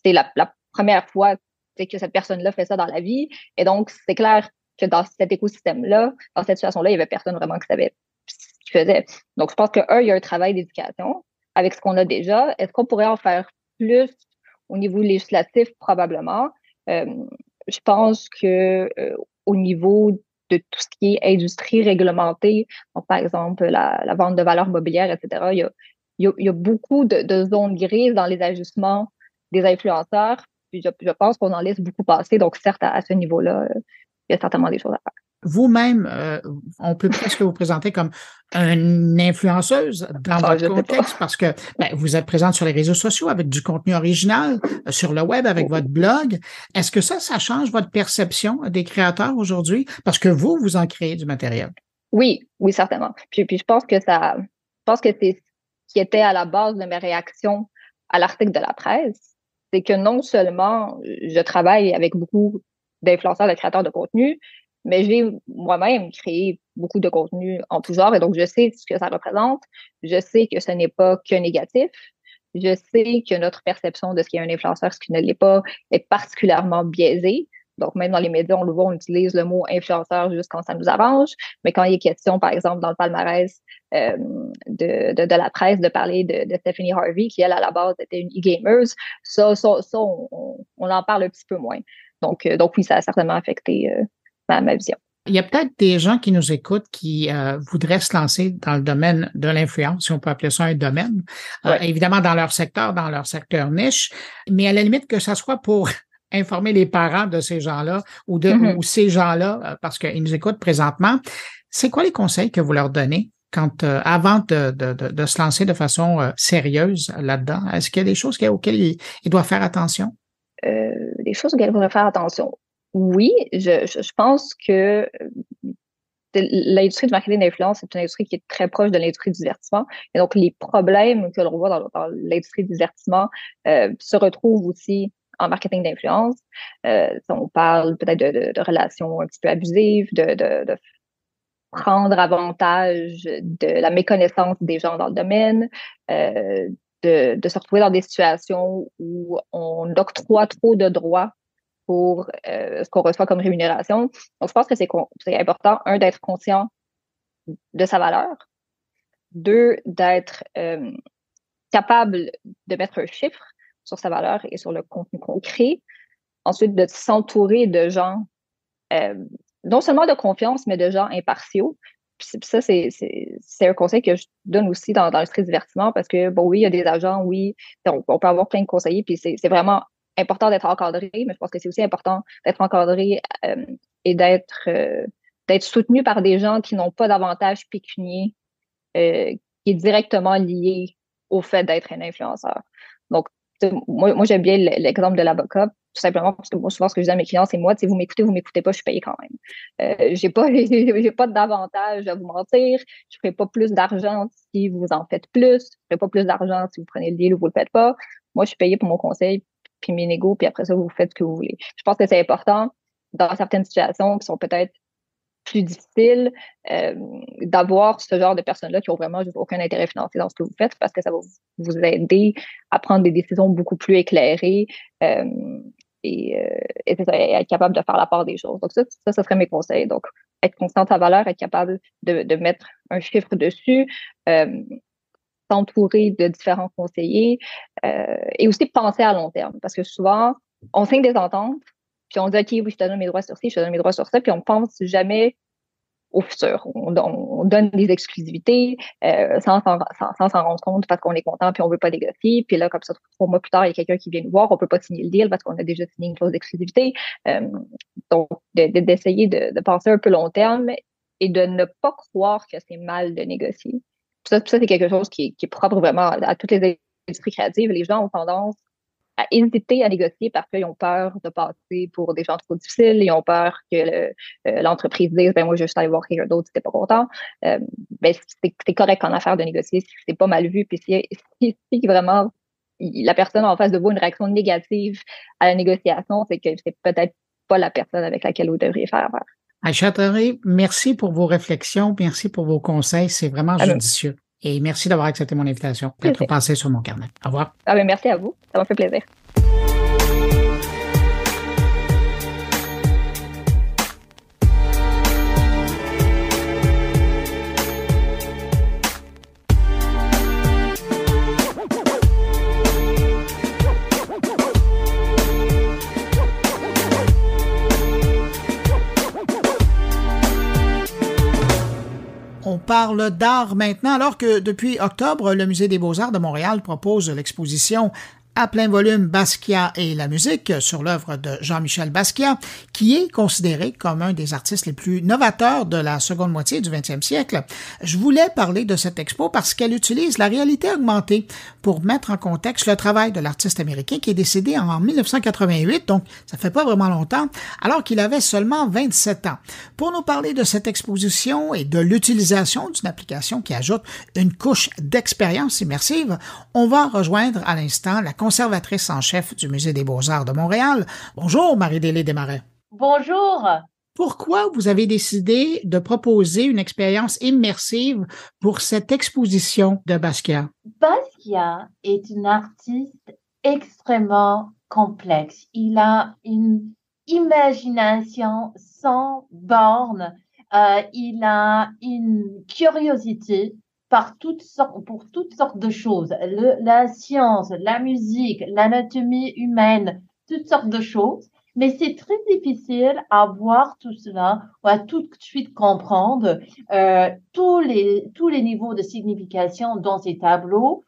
C'est la première fois que cette personne-là fait ça dans la vie. Et donc, c'est clair que dans cet écosystème-là, dans cette situation-là, il n'y avait personne vraiment qui savait ce qu'il faisait. Donc, je pense que, il y a un travail d'éducation avec ce qu'on a déjà. Est-ce qu'on pourrait en faire plus au niveau législatif? Probablement. Je pense que au niveau de tout ce qui est industrie réglementée, donc par exemple la vente de valeurs mobilières, etc. Il y a beaucoup de zones grises dans les ajustements des influenceurs. Puis je pense qu'on en laisse beaucoup passer. Donc certes, à ce niveau-là, il y a certainement des choses à faire. Vous-même, on peut presque vous présenter comme une influenceuse dans votre contexte parce que vous êtes présente sur les réseaux sociaux avec du contenu original, sur le web avec votre blog. Est-ce que ça change votre perception des créateurs aujourd'hui? Parce que vous en créez du matériel. Oui, certainement. Puis je pense que c'est ce qui était à la base de mes réactions à l'article de la presse. C'est que non seulement je travaille avec beaucoup d'influenceurs, de créateurs de contenu, mais j'ai moi-même créé beaucoup de contenu en tout genre et donc je sais ce que ça représente. Je sais que ce n'est pas que négatif. Je sais que notre perception de ce qu'est un influenceur, ce qui ne l'est pas, est particulièrement biaisée. Donc, même dans les médias, on le voit, on utilise le mot influenceur juste quand ça nous arrange. Mais quand il est question, par exemple, dans le palmarès de la presse, de parler de Stephanie Harvey, qui, elle, à la base, était une e-gamer, ça on en parle un petit peu moins. Donc oui, ça a certainement affecté ma vision. Il y a peut-être des gens qui nous écoutent qui voudraient se lancer dans le domaine de l'influence, si on peut appeler ça un domaine, évidemment dans leur secteur niche, mais à la limite que ça soit pour informer les parents de ces gens-là ou ces gens-là, parce qu'ils nous écoutent présentement. C'est quoi les conseils que vous leur donnez avant de se lancer de façon sérieuse là-dedans? Est-ce qu'il y a des choses auxquelles ils doivent faire attention? Des choses auxquelles ils doivent faire attention. Oui, je pense que l'industrie du marketing d'influence, c'est une industrie qui est très proche de l'industrie du divertissement. Et donc, les problèmes que l'on voit dans l'industrie du divertissement se retrouvent aussi en marketing d'influence. On parle peut-être de relations un petit peu abusives, de prendre avantage de la méconnaissance des gens dans le domaine, de se retrouver dans des situations où on octroie trop de droits pour ce qu'on reçoit comme rémunération. Donc, je pense que c'est important, un, d'être conscient de sa valeur, deux, d'être capable de mettre un chiffre sur sa valeur et sur le contenu qu'on crée. Ensuite, de s'entourer de gens, non seulement de confiance, mais de gens impartiaux. Puis ça, c'est un conseil que je donne aussi dans l'industrie du divertissement parce que, bon, oui, il y a des agents, oui, on peut avoir plein de conseillers, puis c'est vraiment important d'être encadré, mais je pense que c'est aussi important d'être encadré et d'être soutenu par des gens qui n'ont pas d'avantage pécunier qui est directement lié au fait d'être un influenceur. Donc, moi j'aime bien l'exemple de l'avocat, tout simplement parce que moi, souvent, ce que je dis à mes clients, c'est moi, vous m'écoutez pas, je suis payée quand même. J'ai pas d'avantage à vous mentir. Je ferai pas plus d'argent si vous en faites plus. Je ferai pas plus d'argent si vous prenez le deal ou vous le faites pas. Moi, je suis payée pour mon conseil, puis mes négos, puis après ça, vous faites ce que vous voulez. Je pense que c'est important, dans certaines situations qui sont peut-être plus difficiles, d'avoir ce genre de personnes-là qui ont vraiment aucun intérêt financier dans ce que vous faites parce que ça va vous aider à prendre des décisions beaucoup plus éclairées et être capable de faire la part des choses. Donc ça serait mes conseils. Donc, être conscient de sa valeur, être capable de mettre un chiffre dessus, s'entourer de différents conseillers et aussi penser à long terme. Parce que souvent, on signe des ententes, puis on dit « OK, oui, je te donne mes droits sur ci, je te donne mes droits sur ça », puis on ne pense jamais au futur. On donne des exclusivités sans s'en rendre compte parce qu'on est content puis on ne veut pas négocier. Puis là, comme ça, 3 mois plus tard, il y a quelqu'un qui vient nous voir, on ne peut pas signer le deal parce qu'on a déjà signé une clause d'exclusivité. Donc, d'essayer de penser un peu long terme et de ne pas croire que c'est mal de négocier. Ça, c'est quelque chose qui est propre vraiment à toutes les industries créatives. Les gens ont tendance à hésiter à négocier parce qu'ils ont peur de passer pour des gens trop difficiles, ils ont peur que l'entreprise dise « moi, je vais juste aller voir quelqu'un d'autre si t'es pas content ». C'est correct en affaire de négocier si c'est pas mal vu. Puis si vraiment la personne en face de vous a une réaction négative à la négociation, c'est que c'est peut-être pas la personne avec laquelle vous devriez faire affaire. Aïcha Traoré, merci pour vos réflexions, merci pour vos conseils, c'est vraiment judicieux. Et merci d'avoir accepté mon invitation, d'être passé sur mon carnet. Au revoir. Merci à vous, ça m'a fait plaisir. On parle d'art maintenant, alors que depuis octobre, le Musée des Beaux-Arts de Montréal propose l'exposition à plein volume Basquiat et la musique sur l'œuvre de Jean-Michel Basquiat, qui est considéré comme un des artistes les plus novateurs de la seconde moitié du 20e siècle. Je voulais parler de cette expo parce qu'elle utilise la réalité augmentée pour mettre en contexte le travail de l'artiste américain qui est décédé en 1988, donc ça fait pas vraiment longtemps, alors qu'il avait seulement 27 ans. Pour nous parler de cette exposition et de l'utilisation d'une application qui ajoute une couche d'expérience immersive, on va rejoindre à l'instant la conservatrice en chef du Musée des Beaux-Arts de Montréal. Bonjour, Marie-Délé Desmarais. Bonjour. Pourquoi vous avez décidé de proposer une expérience immersive pour cette exposition de Basquiat? Basquiat est un artiste extrêmement complexe. Il a une imagination sans borne. Il a une curiosité pour toutes sortes de choses. La science, la musique, l'anatomie humaine, toutes sortes de choses. Mais c'est très difficile à voir tout cela ou à tout de suite comprendre tous les niveaux de signification dans ces tableaux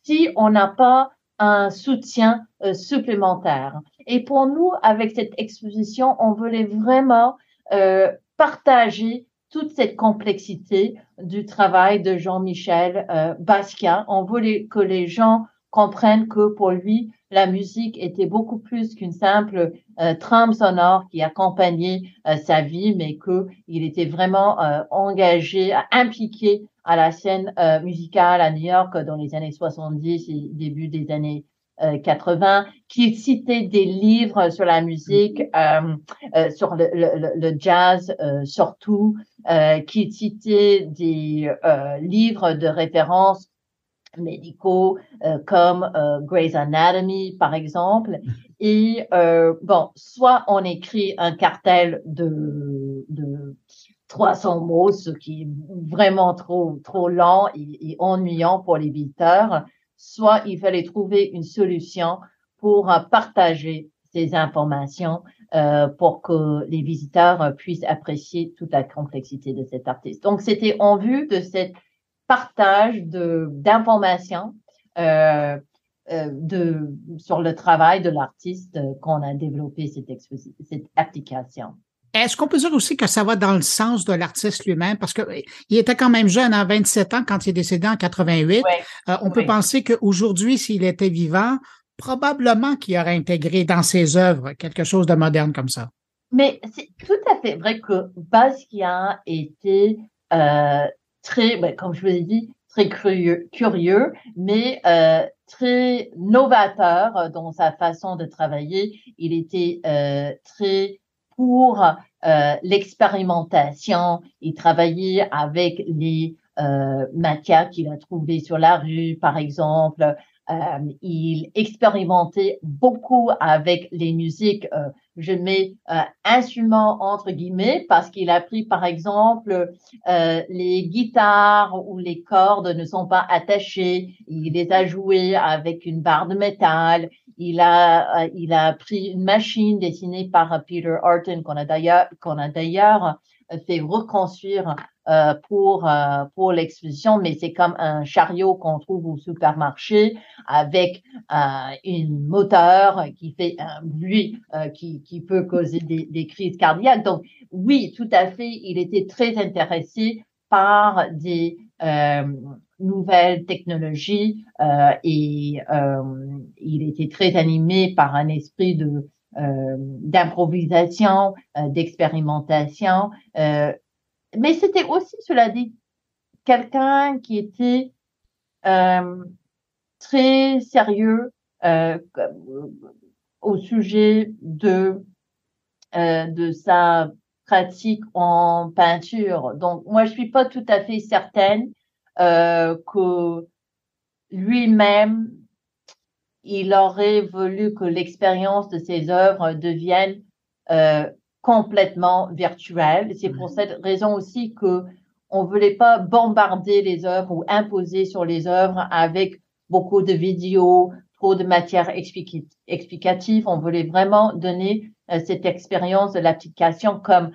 si on n'a pas un soutien supplémentaire. Et pour nous, avec cette exposition, on voulait vraiment partager toute cette complexité du travail de Jean-Michel Basquiat. On voulait que les gens comprennent que pour lui, la musique était beaucoup plus qu'une simple trame sonore qui accompagnait sa vie, mais qu'il était vraiment engagé, impliqué à la scène musicale à New York dans les années 70 et début des années 80, qui citait des livres sur la musique, sur le jazz surtout, qui citait des livres de référence médicaux comme Grey's Anatomy par exemple. Et soit on écrit un cartel de 300 mots, ce qui est vraiment trop lent et ennuyant pour les visiteurs, soit il fallait trouver une solution pour partager ces informations pour que les visiteurs puissent apprécier toute la complexité de cet artiste. Donc, c'était en vue de cette partage d'informations sur le travail de l'artiste qu'on a développé cette application. Est-ce qu'on peut dire aussi que ça va dans le sens de l'artiste lui-même? Parce qu'il était quand même jeune, à 27 ans, quand il est décédé en 88. On peut penser qu'aujourd'hui, s'il était vivant, probablement qu'il aurait intégré dans ses œuvres quelque chose de moderne comme ça. Mais c'est tout à fait vrai que Basquiat était très, comme je vous l'ai dit, très curieux, mais très novateur dans sa façon de travailler. Il était très pour l'expérimentation. Il travaillait avec les matières qu'il a trouvées sur la rue, par exemple. Il expérimentait beaucoup avec les musiques. Je mets instruments entre guillemets parce qu'il a pris, par exemple, les guitares où les cordes ne sont pas attachées. Il les a jouées avec une barre de métal. Il a pris une machine dessinée par Peter Arton qu'on a d'ailleurs fait reconstruire pour l'exposition, mais c'est comme un chariot qu'on trouve au supermarché avec une moteur qui fait un bruit qui peut causer des crises cardiaques. Donc oui, tout à fait, il était très intéressé par des nouvelles technologies et il était très animé par un esprit d'improvisation, d'expérimentation. Mais c'était aussi, cela dit, quelqu'un qui était très sérieux au sujet de sa pratique en peinture. Donc, moi, je suis pas tout à fait certaine que lui-même, il aurait voulu que l'expérience de ses œuvres devienne complètement virtuelle. C'est pour cette raison aussi que on voulait pas bombarder les œuvres ou imposer sur les œuvres avec beaucoup de vidéos, trop de matière explicative. On voulait vraiment donner cette expérience de l'application comme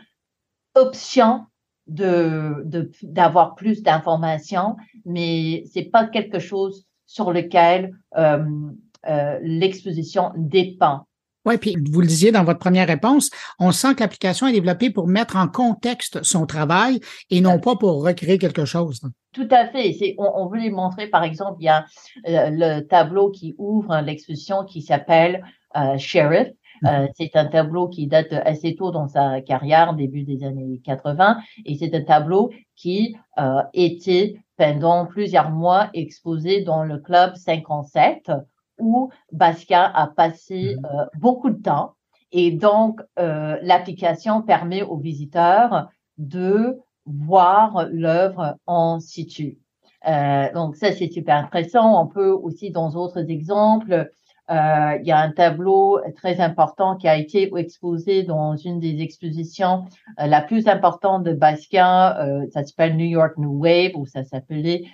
option d'avoir plus d'informations, mais c'est pas quelque chose sur lequel l'exposition dépend. Oui, puis vous le disiez dans votre première réponse, on sent que l'application est développée pour mettre en contexte son travail et non pas pour recréer quelque chose. Tout à fait. On voulait montrer, par exemple, il y a le tableau qui ouvre l'exposition qui s'appelle Sheriff. C'est un tableau qui date assez tôt dans sa carrière, début des années 80, et c'est un tableau qui était pendant plusieurs mois exposé dans le club 57, où Basquiat a passé beaucoup de temps. Et donc, l'application permet aux visiteurs de voir l'œuvre en situ. Donc, ça, c'est super intéressant. On peut aussi, dans d'autres exemples, il y a un tableau très important qui a été exposé dans une des expositions la plus importante de Basquiat. Ça s'appelle New York New Wave, ou ça s'appelait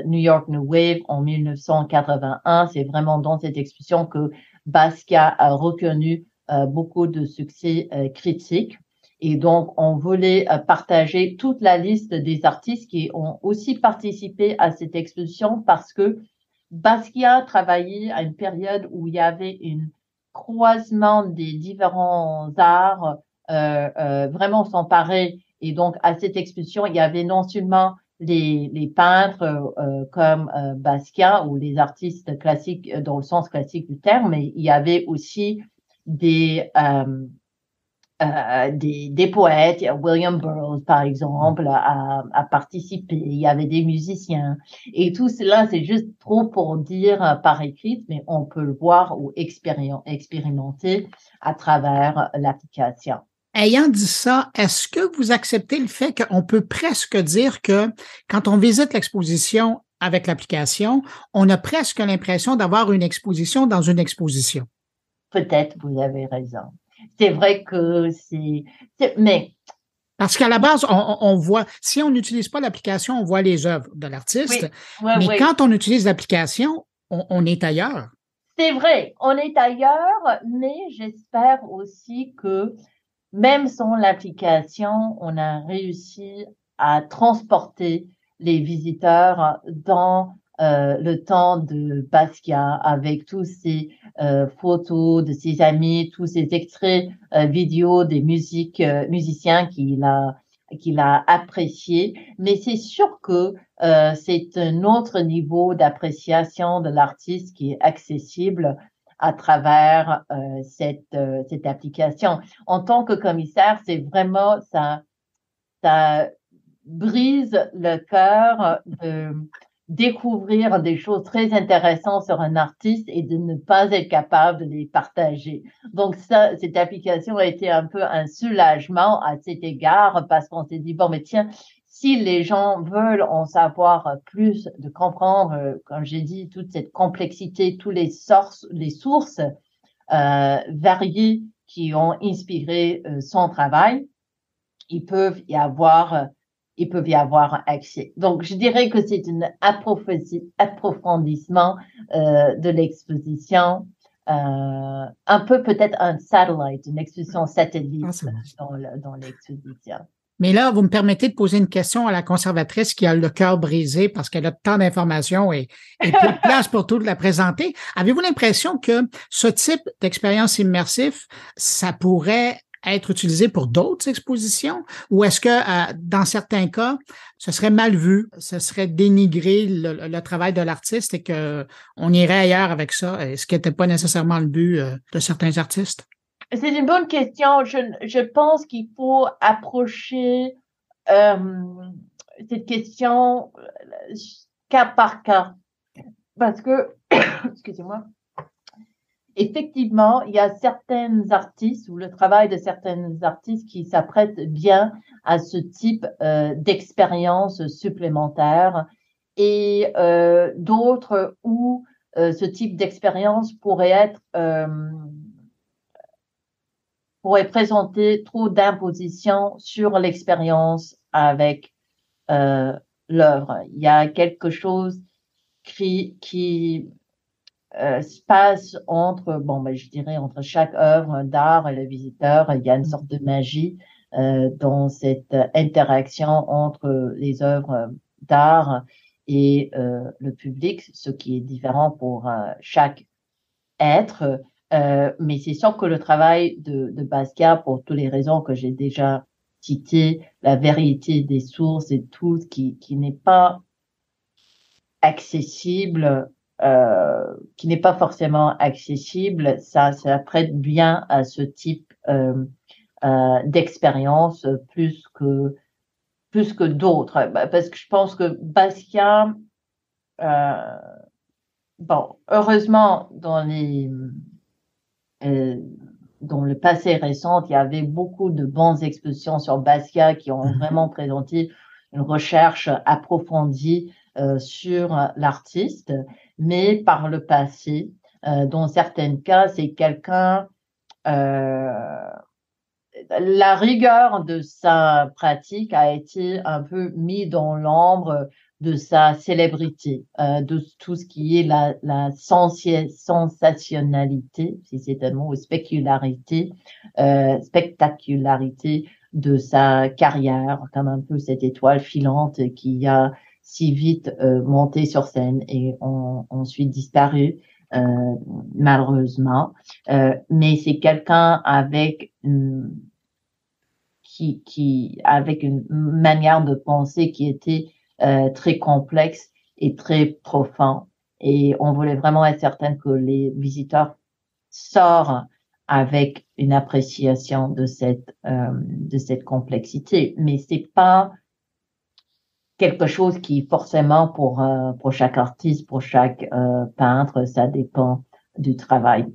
New York New Wave en 1981. C'est vraiment dans cette exposition que Basquiat a reconnu beaucoup de succès critiques. Et donc, on voulait partager toute la liste des artistes qui ont aussi participé à cette exposition parce que Basquiat travaillait à une période où il y avait un croisement des différents arts vraiment s'emparer. Et donc, à cette exposition, il y avait non seulement les peintres comme Basquiat ou les artistes classiques dans le sens classique du terme, mais il y avait aussi des poètes. William Burroughs, par exemple, a participé. Il y avait des musiciens. Et tout cela, c'est juste trop pour dire par écrit, mais on peut le voir ou expérimenter à travers l'application. Ayant dit ça, est-ce que vous acceptez le fait qu'on peut presque dire que quand on visite l'exposition avec l'application, on a presque l'impression d'avoir une exposition dans une exposition? Peut-être, vous avez raison. C'est vrai que mais parce qu'à la base, on voit, si on n'utilise pas l'application, on voit les œuvres de l'artiste. Mais quand on utilise l'application, on est ailleurs. C'est vrai, on est ailleurs, mais j'espère aussi que même sans l'application, on a réussi à transporter les visiteurs dans le temps de Basquiat avec tous ces photos de ses amis, tous ces extraits vidéo des musiciens qu'il a appréciés. Mais c'est sûr que c'est un autre niveau d'appréciation de l'artiste qui est accessible à travers cette application. En tant que commissaire, c'est vraiment ça brise le cœur de découvrir des choses très intéressantes sur un artiste et de ne pas être capable de les partager. Donc cette application a été un peu un soulagement à cet égard parce qu'on s'est dit, bon, mais tiens, si les gens veulent en savoir plus, de comprendre, comme j'ai dit, toute cette complexité, tous les sources variées qui ont inspiré son travail, ils peuvent y avoir accès. Donc, je dirais que c'est un approfondissement de l'exposition, un peu peut-être un satellite, une exposition satellite dans l'exposition. Mais là, vous me permettez de poser une question à la conservatrice qui a le cœur brisé parce qu'elle a tant d'informations et peu de place pour tout de la présenter. Avez-vous l'impression que ce type d'expérience immersive, ça pourrait être utilisé pour d'autres expositions? Ou est-ce que, dans certains cas, ce serait mal vu, ce serait dénigrer le travail de l'artiste et qu'on irait ailleurs avec ça, ce qui n'était pas nécessairement le but de certains artistes? C'est une bonne question. Je pense qu'il faut approcher cette question cas par cas. Parce que, excusez-moi, effectivement, il y a certains artistes ou le travail de certains artistes qui s'apprêtent bien à ce type d'expérience supplémentaire et d'autres où ce type d'expérience pourrait présenter trop d'imposition sur l'expérience avec l'œuvre. Il y a quelque chose qui se passe entre chaque œuvre d'art et le visiteur. Il y a une sorte de magie dans cette interaction entre les œuvres d'art et le public, ce qui est différent pour chaque être. Mais c'est sûr que le travail de Basquiat, pour toutes les raisons que j'ai déjà citées, la vérité des sources et tout, qui n'est pas accessible, qui n'est pas forcément accessible, ça prête bien à ce type d'expérience plus que d'autres. Parce que je pense que Basquiat, bon, heureusement, dans le passé récent, il y avait beaucoup de bonnes expositions sur Basquiat qui ont vraiment présenté une recherche approfondie sur l'artiste, mais par le passé, dans certains cas, c'est quelqu'un, la rigueur de sa pratique a été un peu mis dans l'ombre de sa célébrité, de tout ce qui est la sensationnalité, si c'est un mot, ou spectacularité de sa carrière, comme un peu cette étoile filante qui a si vite monté sur scène et ensuite disparu, malheureusement. Mais c'est quelqu'un avec avec une manière de penser qui était très complexe et très profond. Et on voulait vraiment être certain que les visiteurs sortent avec une appréciation de cette complexité. Mais c'est pas quelque chose qui forcément pour chaque artiste, pour chaque peintre, ça dépend du travail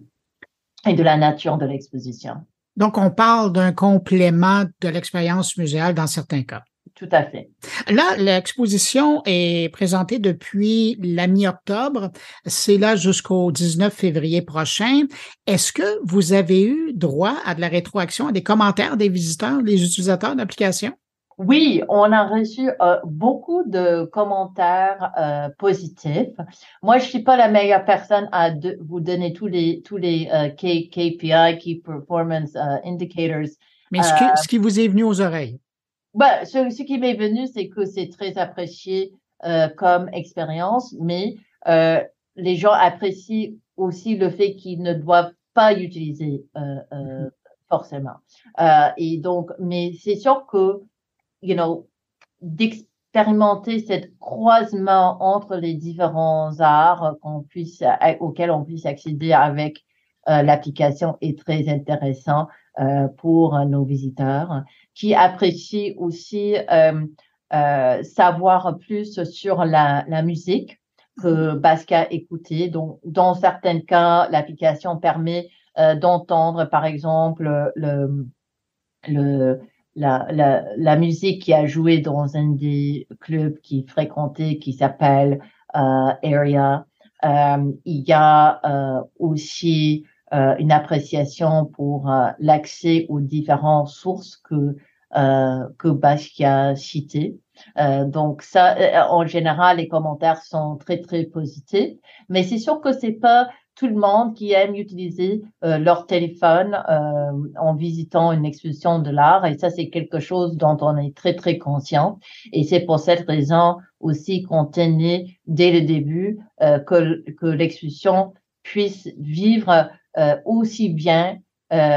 et de la nature de l'exposition. Donc, on parle d'un complément de l'expérience muséale dans certains cas. Tout à fait. Là, l'exposition est présentée depuis la mi-octobre. C'est là jusqu'au 19 février prochain. Est-ce que vous avez eu droit à de la rétroaction, à des commentaires des visiteurs, des utilisateurs d'applications? Oui, on a reçu beaucoup de commentaires positifs. Moi, je suis pas la meilleure personne à vous donner tous les KPI, Key Performance Indicators. Mais ce qui vous est venu aux oreilles? Ce qui m'est venu, c'est que c'est très apprécié comme expérience, mais les gens apprécient aussi le fait qu'ils ne doivent pas utiliser forcément. Et donc, mais c'est sûr que d'expérimenter cette croisement entre les différents arts auxquels on puisse accéder avec l'application est très intéressant pour nos visiteurs qui apprécient aussi savoir plus sur la musique que Basquiat écoutait. Donc, dans certains cas, l'application permet d'entendre, par exemple, la musique qui a joué dans un des clubs qu'il fréquentait, qui s'appelle Area. Il y a aussi une appréciation pour l'accès aux différentes sources que Basquiat citait. Donc ça, en général, les commentaires sont très très positifs. Mais c'est sûr que c'est pas tout le monde qui aime utiliser leur téléphone en visitant une exposition de l'art. Et ça, c'est quelque chose dont on est très, très conscient. Et c'est pour cette raison aussi qu'on tenait dès le début que l'exposition puisse vivre aussi bien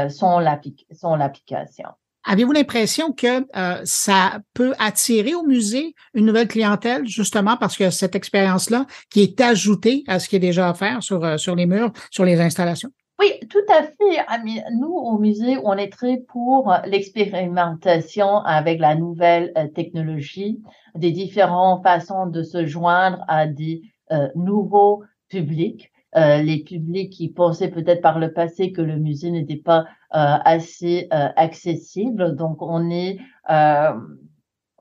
sans l'application. Avez-vous l'impression que ça peut attirer au musée une nouvelle clientèle, justement parce que cette expérience-là qui est ajoutée à ce qui est déjà offert sur les murs, sur les installations? Oui, tout à fait. Nous, au musée, on est très pour l'expérimentation avec la nouvelle technologie, des différentes façons de se joindre à des nouveaux publics. Les publics qui pensaient peut-être par le passé que le musée n'était pas assez accessible. Donc, on a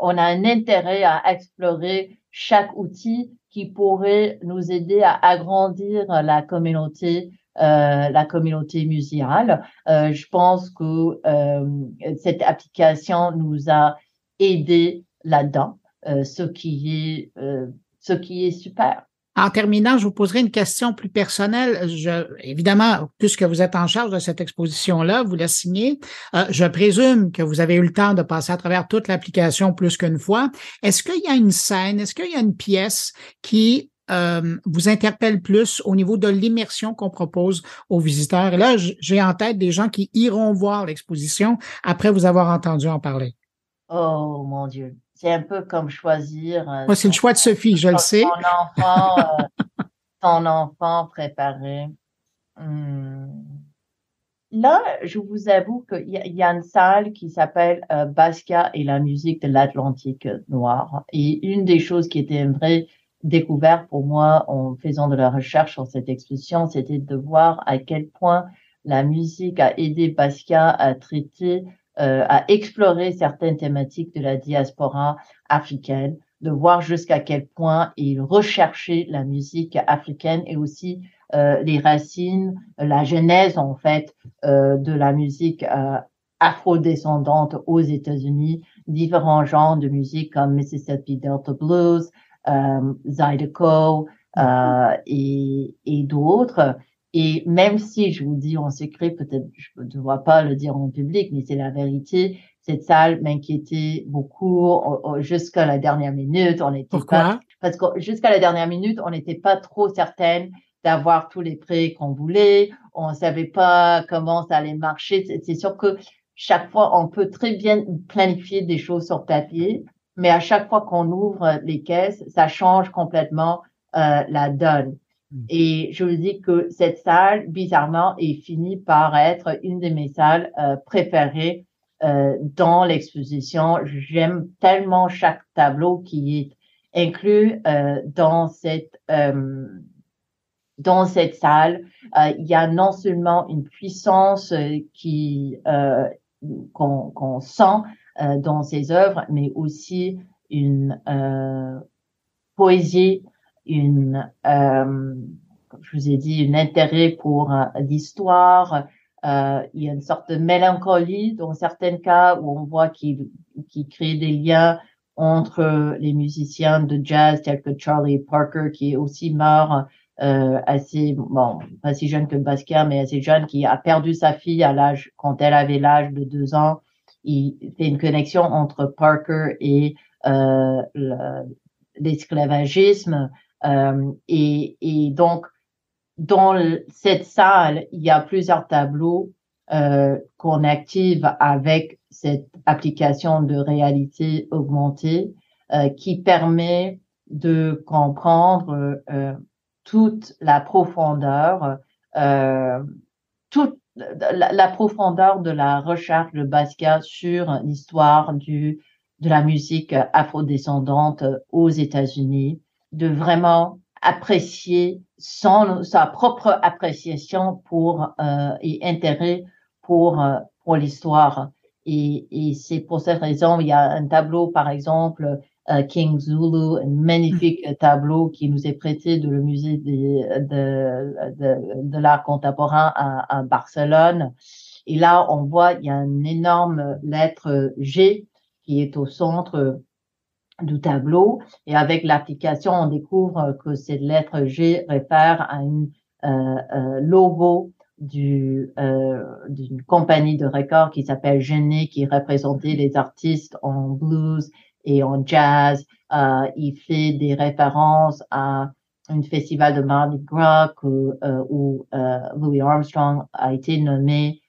un intérêt à explorer chaque outil qui pourrait nous aider à agrandir la communauté muséale. Je pense que cette application nous a aidé là-dedans, ce qui est super. En terminant, je vous poserai une question plus personnelle. Évidemment, puisque vous êtes en charge de cette exposition-là, vous la signez. Je présume que vous avez eu le temps de passer à travers toute l'application plus qu'une fois. Est-ce qu'il y a une scène, est-ce qu'il y a une pièce qui vous interpelle plus au niveau de l'immersion qu'on propose aux visiteurs? Et là, j'ai en tête des gens qui iront voir l'exposition après vous avoir entendu en parler. Oh mon Dieu, c'est un peu comme choisir Moi, c'est le choix de Sophie, je le sais. Ton enfant préparé. Là, je vous avoue qu'il y a une salle qui s'appelle Basquiat et la musique de l'Atlantique noir. Et une des choses qui était une vraie découverte pour moi en faisant de la recherche sur cette exposition, c'était de voir à quel point la musique a aidé Basquiat à traiter, à explorer certaines thématiques de la diaspora africaine, de voir jusqu'à quel point il recherchait la musique africaine et aussi les racines, la genèse en fait de la musique afro-descendante aux États-Unis, différents genres de musique comme Mississippi Delta Blues, Zydeco et d'autres. Et même si je vous dis en secret, peut-être je ne dois pas le dire en public, mais c'est la vérité, cette salle m'inquiétait beaucoup jusqu'à la dernière minute. On était Pourquoi? Parce que jusqu'à la dernière minute, on n'était pas trop certaine d'avoir tous les prêts qu'on voulait. On savait pas comment ça allait marcher. C'est sûr que chaque fois, on peut très bien planifier des choses sur papier, mais à chaque fois qu'on ouvre les caisses, ça change complètement la donne. Et je vous dis que cette salle, bizarrement, est finie par être une de mes salles préférées dans l'exposition. J'aime tellement chaque tableau qui est inclus dans cette salle. Il y a non seulement une puissance qu'on sent dans ces œuvres, mais aussi une poésie, comme je vous ai dit, un intérêt pour l'histoire. Il y a une sorte de mélancolie dans certains cas où on voit qu'il crée des liens entre les musiciens de jazz tels que Charlie Parker, qui est aussi mort assez, bon, pas si jeune que Basquiat, mais assez jeune, qui a perdu sa fille quand elle avait l'âge de 2 ans. Il fait une connexion entre Parker et l'esclavagisme. Et donc, dans cette salle, il y a plusieurs tableaux qu'on active avec cette application de réalité augmentée qui permet de comprendre toute la profondeur, toute la profondeur de la recherche de Basquiat sur l'histoire de la musique afrodescendante aux États-Unis, de vraiment apprécier sa propre appréciation et intérêt pour l'histoire. Et c'est pour cette raison, il y a un tableau, par exemple, King Zulu, un magnifique tableau qui nous est prêté de le musée de l'art contemporain à Barcelone. Et là, on voit, il y a une énorme lettre G qui est au centre du tableau. Et avec l'application, on découvre que cette lettre G réfère à un logo d'une compagnie de records qui s'appelle Genet, qui représentait les artistes en blues et en jazz. Il fait des références à un festival de Mardi Gras où Louis Armstrong a été nommé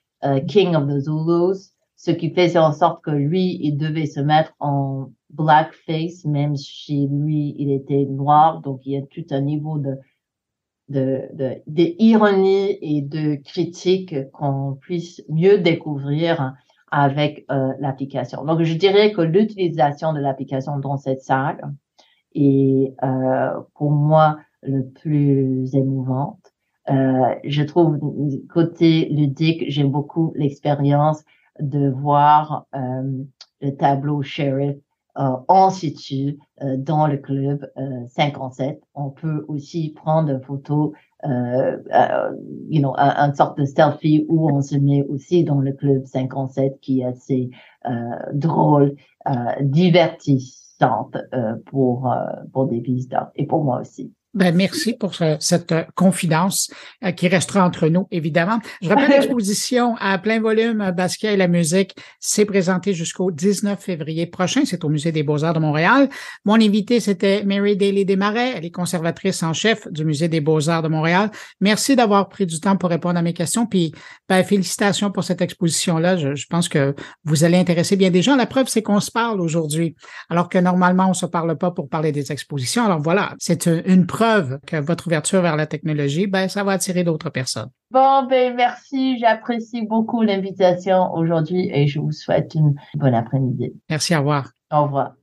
King of the Zulus, ce qui faisait en sorte que lui, il devait se mettre en blackface, même si lui, il était noir. Donc, il y a tout un niveau d'ironie et de critique qu'on puisse mieux découvrir avec l'application. Donc, je dirais que l'utilisation de l'application dans cette salle est pour moi le plus émouvante. Je trouve côté ludique, j'aime beaucoup l'expérience de voir le tableau Sheriff en situ dans le club 57. On peut aussi prendre une photo, une sorte de selfie où on se met aussi dans le club 57 qui est assez drôle, divertissante pour des visiteurs et pour moi aussi. Ben, merci pour cette confidence qui restera entre nous, évidemment. Je rappelle l'exposition à plein volume Basquiat et la musique. C'est présenté jusqu'au 19 février prochain. C'est au Musée des Beaux-Arts de Montréal. Mon invité, c'était Mary Daly Desmarais. Elle est conservatrice en chef du Musée des Beaux-Arts de Montréal. Merci d'avoir pris du temps pour répondre à mes questions. Puis, ben, félicitations pour cette exposition-là. Je pense que vous allez intéresser bien des gens. La preuve, c'est qu'on se parle aujourd'hui, alors que normalement, on se parle pas pour parler des expositions. Alors voilà, c'est une preuve que votre ouverture vers la technologie, ben, ça va attirer d'autres personnes. Bon, ben, merci. J'apprécie beaucoup l'invitation aujourd'hui et je vous souhaite une bonne après-midi. Merci, au revoir. Au revoir.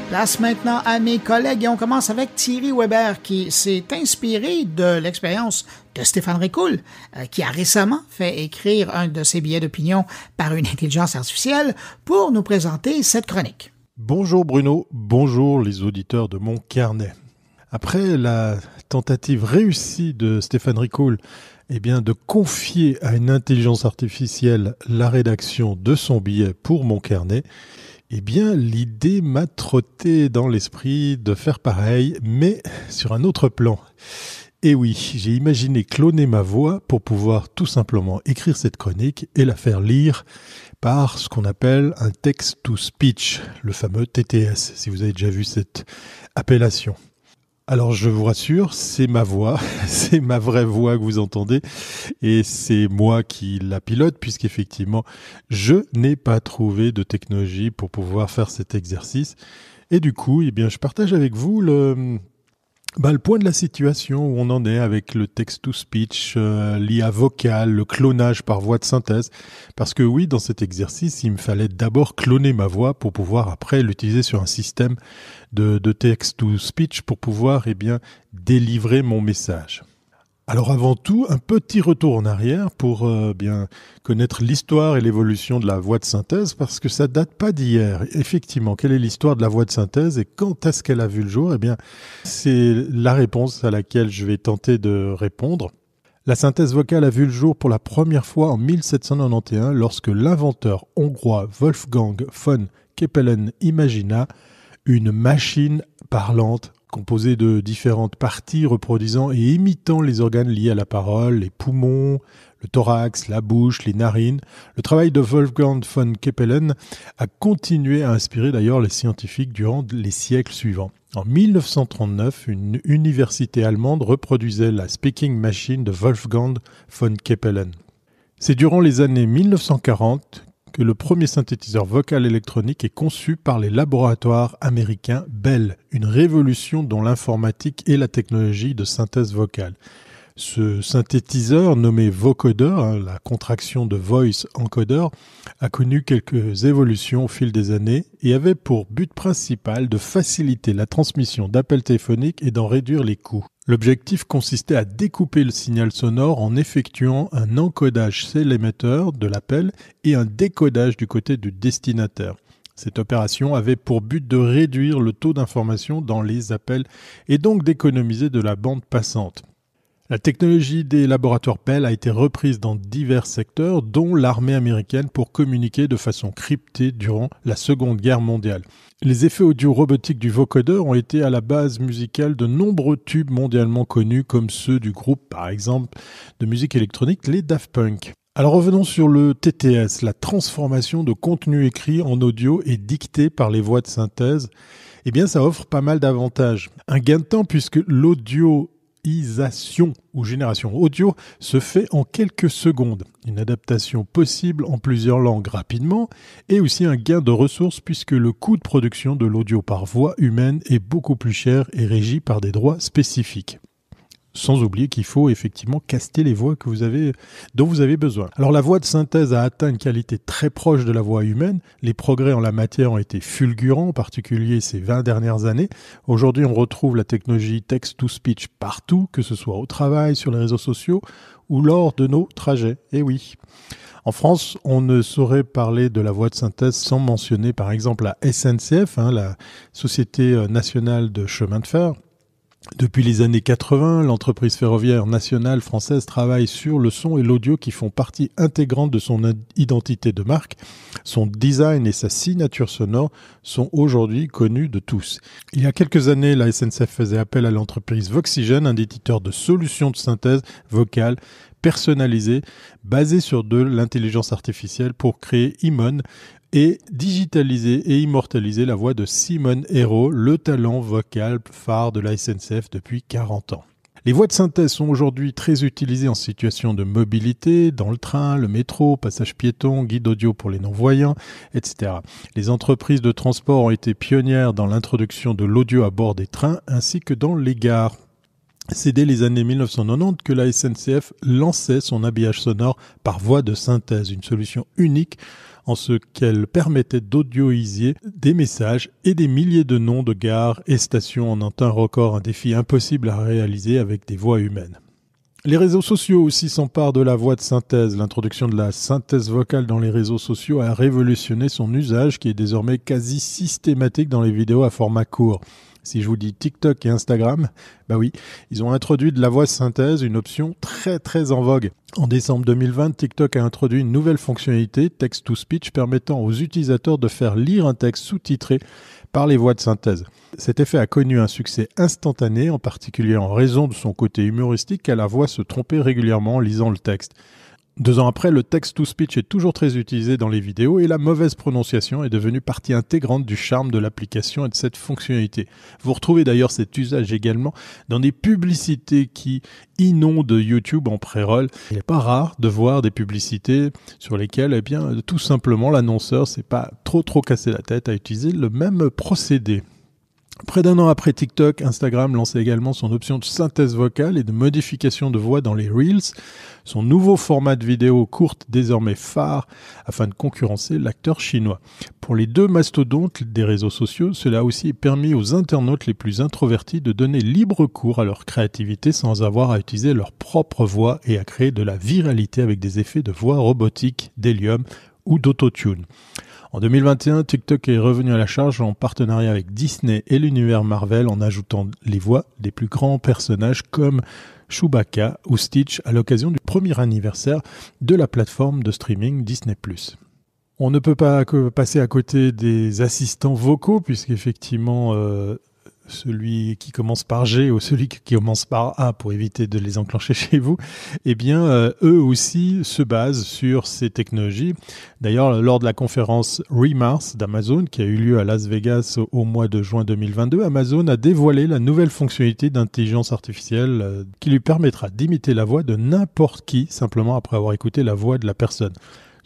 Place maintenant à mes collègues et on commence avec Thierry Weber qui s'est inspiré de l'expérience de Stéphane Ricoul qui a récemment fait écrire un de ses billets d'opinion par une intelligence artificielle pour nous présenter cette chronique. Bonjour Bruno, bonjour les auditeurs de mon carnet. Après la tentative réussie de Stéphane Ricoul de confier à une intelligence artificielle la rédaction de son billet pour mon carnet, l'idée m'a trotté dans l'esprit de faire pareil, mais sur un autre plan. Et oui, j'ai imaginé cloner ma voix pour pouvoir tout simplement écrire cette chronique et la faire lire par ce qu'on appelle un text-to-speech, le fameux TTS, si vous avez déjà vu cette appellation. Alors je vous rassure, c'est ma voix, c'est ma vraie voix que vous entendez et c'est moi qui la pilote puisqu'effectivement je n'ai pas trouvé de technologie pour pouvoir faire cet exercice et du coup je partage avec vous le point de la situation où on en est avec le text-to-speech, l'IA vocale, le clonage par voix de synthèse. Parce que oui, dans cet exercice, il me fallait d'abord cloner ma voix pour pouvoir après l'utiliser sur un système de text-to-speech pour pouvoir délivrer mon message. Alors avant tout, un petit retour en arrière pour connaître l'histoire et l'évolution de la voix de synthèse parce que ça date pas d'hier. Effectivement, quelle est l'histoire de la voix de synthèse et quand est-ce qu'elle a vu le jour ? C'est la réponse à laquelle je vais tenter de répondre. La synthèse vocale a vu le jour pour la première fois en 1791 lorsque l'inventeur hongrois Wolfgang von Kepelen imagina une machine parlante composé de différentes parties reproduisant et imitant les organes liés à la parole, les poumons, le thorax, la bouche, les narines. Le travail de Wolfgang von Kepelen a continué à inspirer d'ailleurs les scientifiques durant les siècles suivants. En 1939, une université allemande reproduisait la speaking machine de Wolfgang von Kepelen. C'est durant les années 1940 que le premier synthétiseur vocal électronique est conçu par les laboratoires américains Bell, une révolution dans l'informatique et la technologie de synthèse vocale. Ce synthétiseur, nommé vocoder, la contraction de voice encoder, a connu quelques évolutions au fil des années et avait pour but principal de faciliter la transmission d'appels téléphoniques et d'en réduire les coûts. L'objectif consistait à découper le signal sonore en effectuant un encodage chez l'émetteur de l'appel et un décodage du côté du destinataire. Cette opération avait pour but de réduire le taux d'information dans les appels et donc d'économiser de la bande passante. La technologie des laboratoires Bell a été reprise dans divers secteurs, dont l'armée américaine pour communiquer de façon cryptée durant la Seconde Guerre mondiale. Les effets audio robotiques du vocoder ont été à la base musicale de nombreux tubes mondialement connus comme ceux du groupe, par exemple, de musique électronique, les Daft Punk. Alors revenons sur le TTS, la transformation de contenu écrit en audio et dicté par les voix de synthèse. Ça offre pas mal d'avantages. Un gain de temps puisque l'audioisation ou génération audio se fait en quelques secondes. Une adaptation possible en plusieurs langues rapidement et aussi un gain de ressources puisque le coût de production de l'audio par voix humaine est beaucoup plus cher et régi par des droits spécifiques. sans oublier qu'il faut effectivement caster les voix dont vous avez besoin. Alors la voix de synthèse a atteint une qualité très proche de la voix humaine. Les progrès en la matière ont été fulgurants, en particulier ces 20 dernières années. Aujourd'hui, on retrouve la technologie text-to-speech partout, que ce soit au travail, sur les réseaux sociaux ou lors de nos trajets. Eh oui. En France, on ne saurait parler de la voix de synthèse sans mentionner par exemple la SNCF, la Société nationale de chemin de fer. Depuis les années 80, l'entreprise ferroviaire nationale française travaille sur le son et l'audio qui font partie intégrante de son identité de marque. Son design et sa signature sonore sont aujourd'hui connus de tous. Il y a quelques années, la SNCF faisait appel à l'entreprise Voxygen, un éditeur de solutions de synthèse vocale personnalisées basées sur de l'intelligence artificielle pour créer Imon, et digitaliser et immortaliser la voix de Simon Hérault, le talent vocal phare de la SNCF depuis 40 ans. Les voix de synthèse sont aujourd'hui très utilisées en situation de mobilité, dans le train, le métro, passage piéton, guide audio pour les non-voyants, etc. Les entreprises de transport ont été pionnières dans l'introduction de l'audio à bord des trains ainsi que dans les gares. C'est dès les années 1990 que la SNCF lançait son habillage sonore par voix de synthèse, une solution unique en ce qu'elle permettait d'audioiser des messages et des milliers de noms de gares et stations en un temps record, un défi impossible à réaliser avec des voix humaines. Les réseaux sociaux aussi s'emparent de la voix de synthèse. L'introduction de la synthèse vocale dans les réseaux sociaux a révolutionné son usage qui est désormais quasi systématique dans les vidéos à format court. Si je vous dis TikTok et Instagram, bah oui, ils ont introduit de la voix synthèse, une option très très en vogue. En décembre 2020, TikTok a introduit une nouvelle fonctionnalité, text-to-speech, permettant aux utilisateurs de faire lire un texte sous-titré par les voix de synthèse. Cet effet a connu un succès instantané, en particulier en raison de son côté humoristique, car la voix se trompait régulièrement en lisant le texte. 2 ans après, le text-to-speech est toujours très utilisé dans les vidéos et la mauvaise prononciation est devenue partie intégrante du charme de l'application et de cette fonctionnalité. Vous retrouvez d'ailleurs cet usage également dans des publicités qui inondent YouTube en pré-roll. Il n'est pas rare de voir des publicités sur lesquelles, tout simplement, l'annonceur s'est pas trop cassé la tête à utiliser le même procédé. Près d'1 an après TikTok, Instagram lançait également son option de synthèse vocale et de modification de voix dans les Reels, son nouveau format de vidéo courte désormais phare afin de concurrencer l'acteur chinois. Pour les 2 mastodontes des réseaux sociaux, cela a aussi permis aux internautes les plus introvertis de donner libre cours à leur créativité sans avoir à utiliser leur propre voix et à créer de la viralité avec des effets de voix robotique, d'hélium ou d'autotune. En 2021, TikTok est revenu à la charge en partenariat avec Disney et l'univers Marvel en ajoutant les voix des plus grands personnages comme Chewbacca ou Stitch à l'occasion du premier anniversaire de la plateforme de streaming Disney+. On ne peut pas passer à côté des assistants vocaux puisqu'effectivement celui qui commence par G ou celui qui commence par A pour éviter de les enclencher chez vous, eux aussi se basent sur ces technologies. D'ailleurs, lors de la conférence Remars d'Amazon qui a eu lieu à Las Vegas au mois de juin 2022, Amazon a dévoilé la nouvelle fonctionnalité d'intelligence artificielle qui lui permettra d'imiter la voix de n'importe qui simplement après avoir écouté la voix de la personne.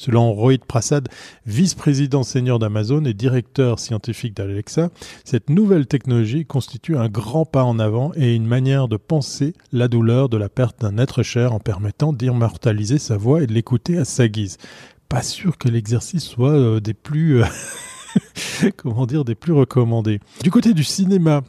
Selon Rohit Prasad, vice-président senior d'Amazon et directeur scientifique d'Alexa, cette nouvelle technologie constitue un grand pas en avant et une manière de penser la douleur de la perte d'un être cher en permettant d'immortaliser sa voix et de l'écouter à sa guise. Pas sûr que l'exercice soit des plus recommandés. Du côté du cinéma,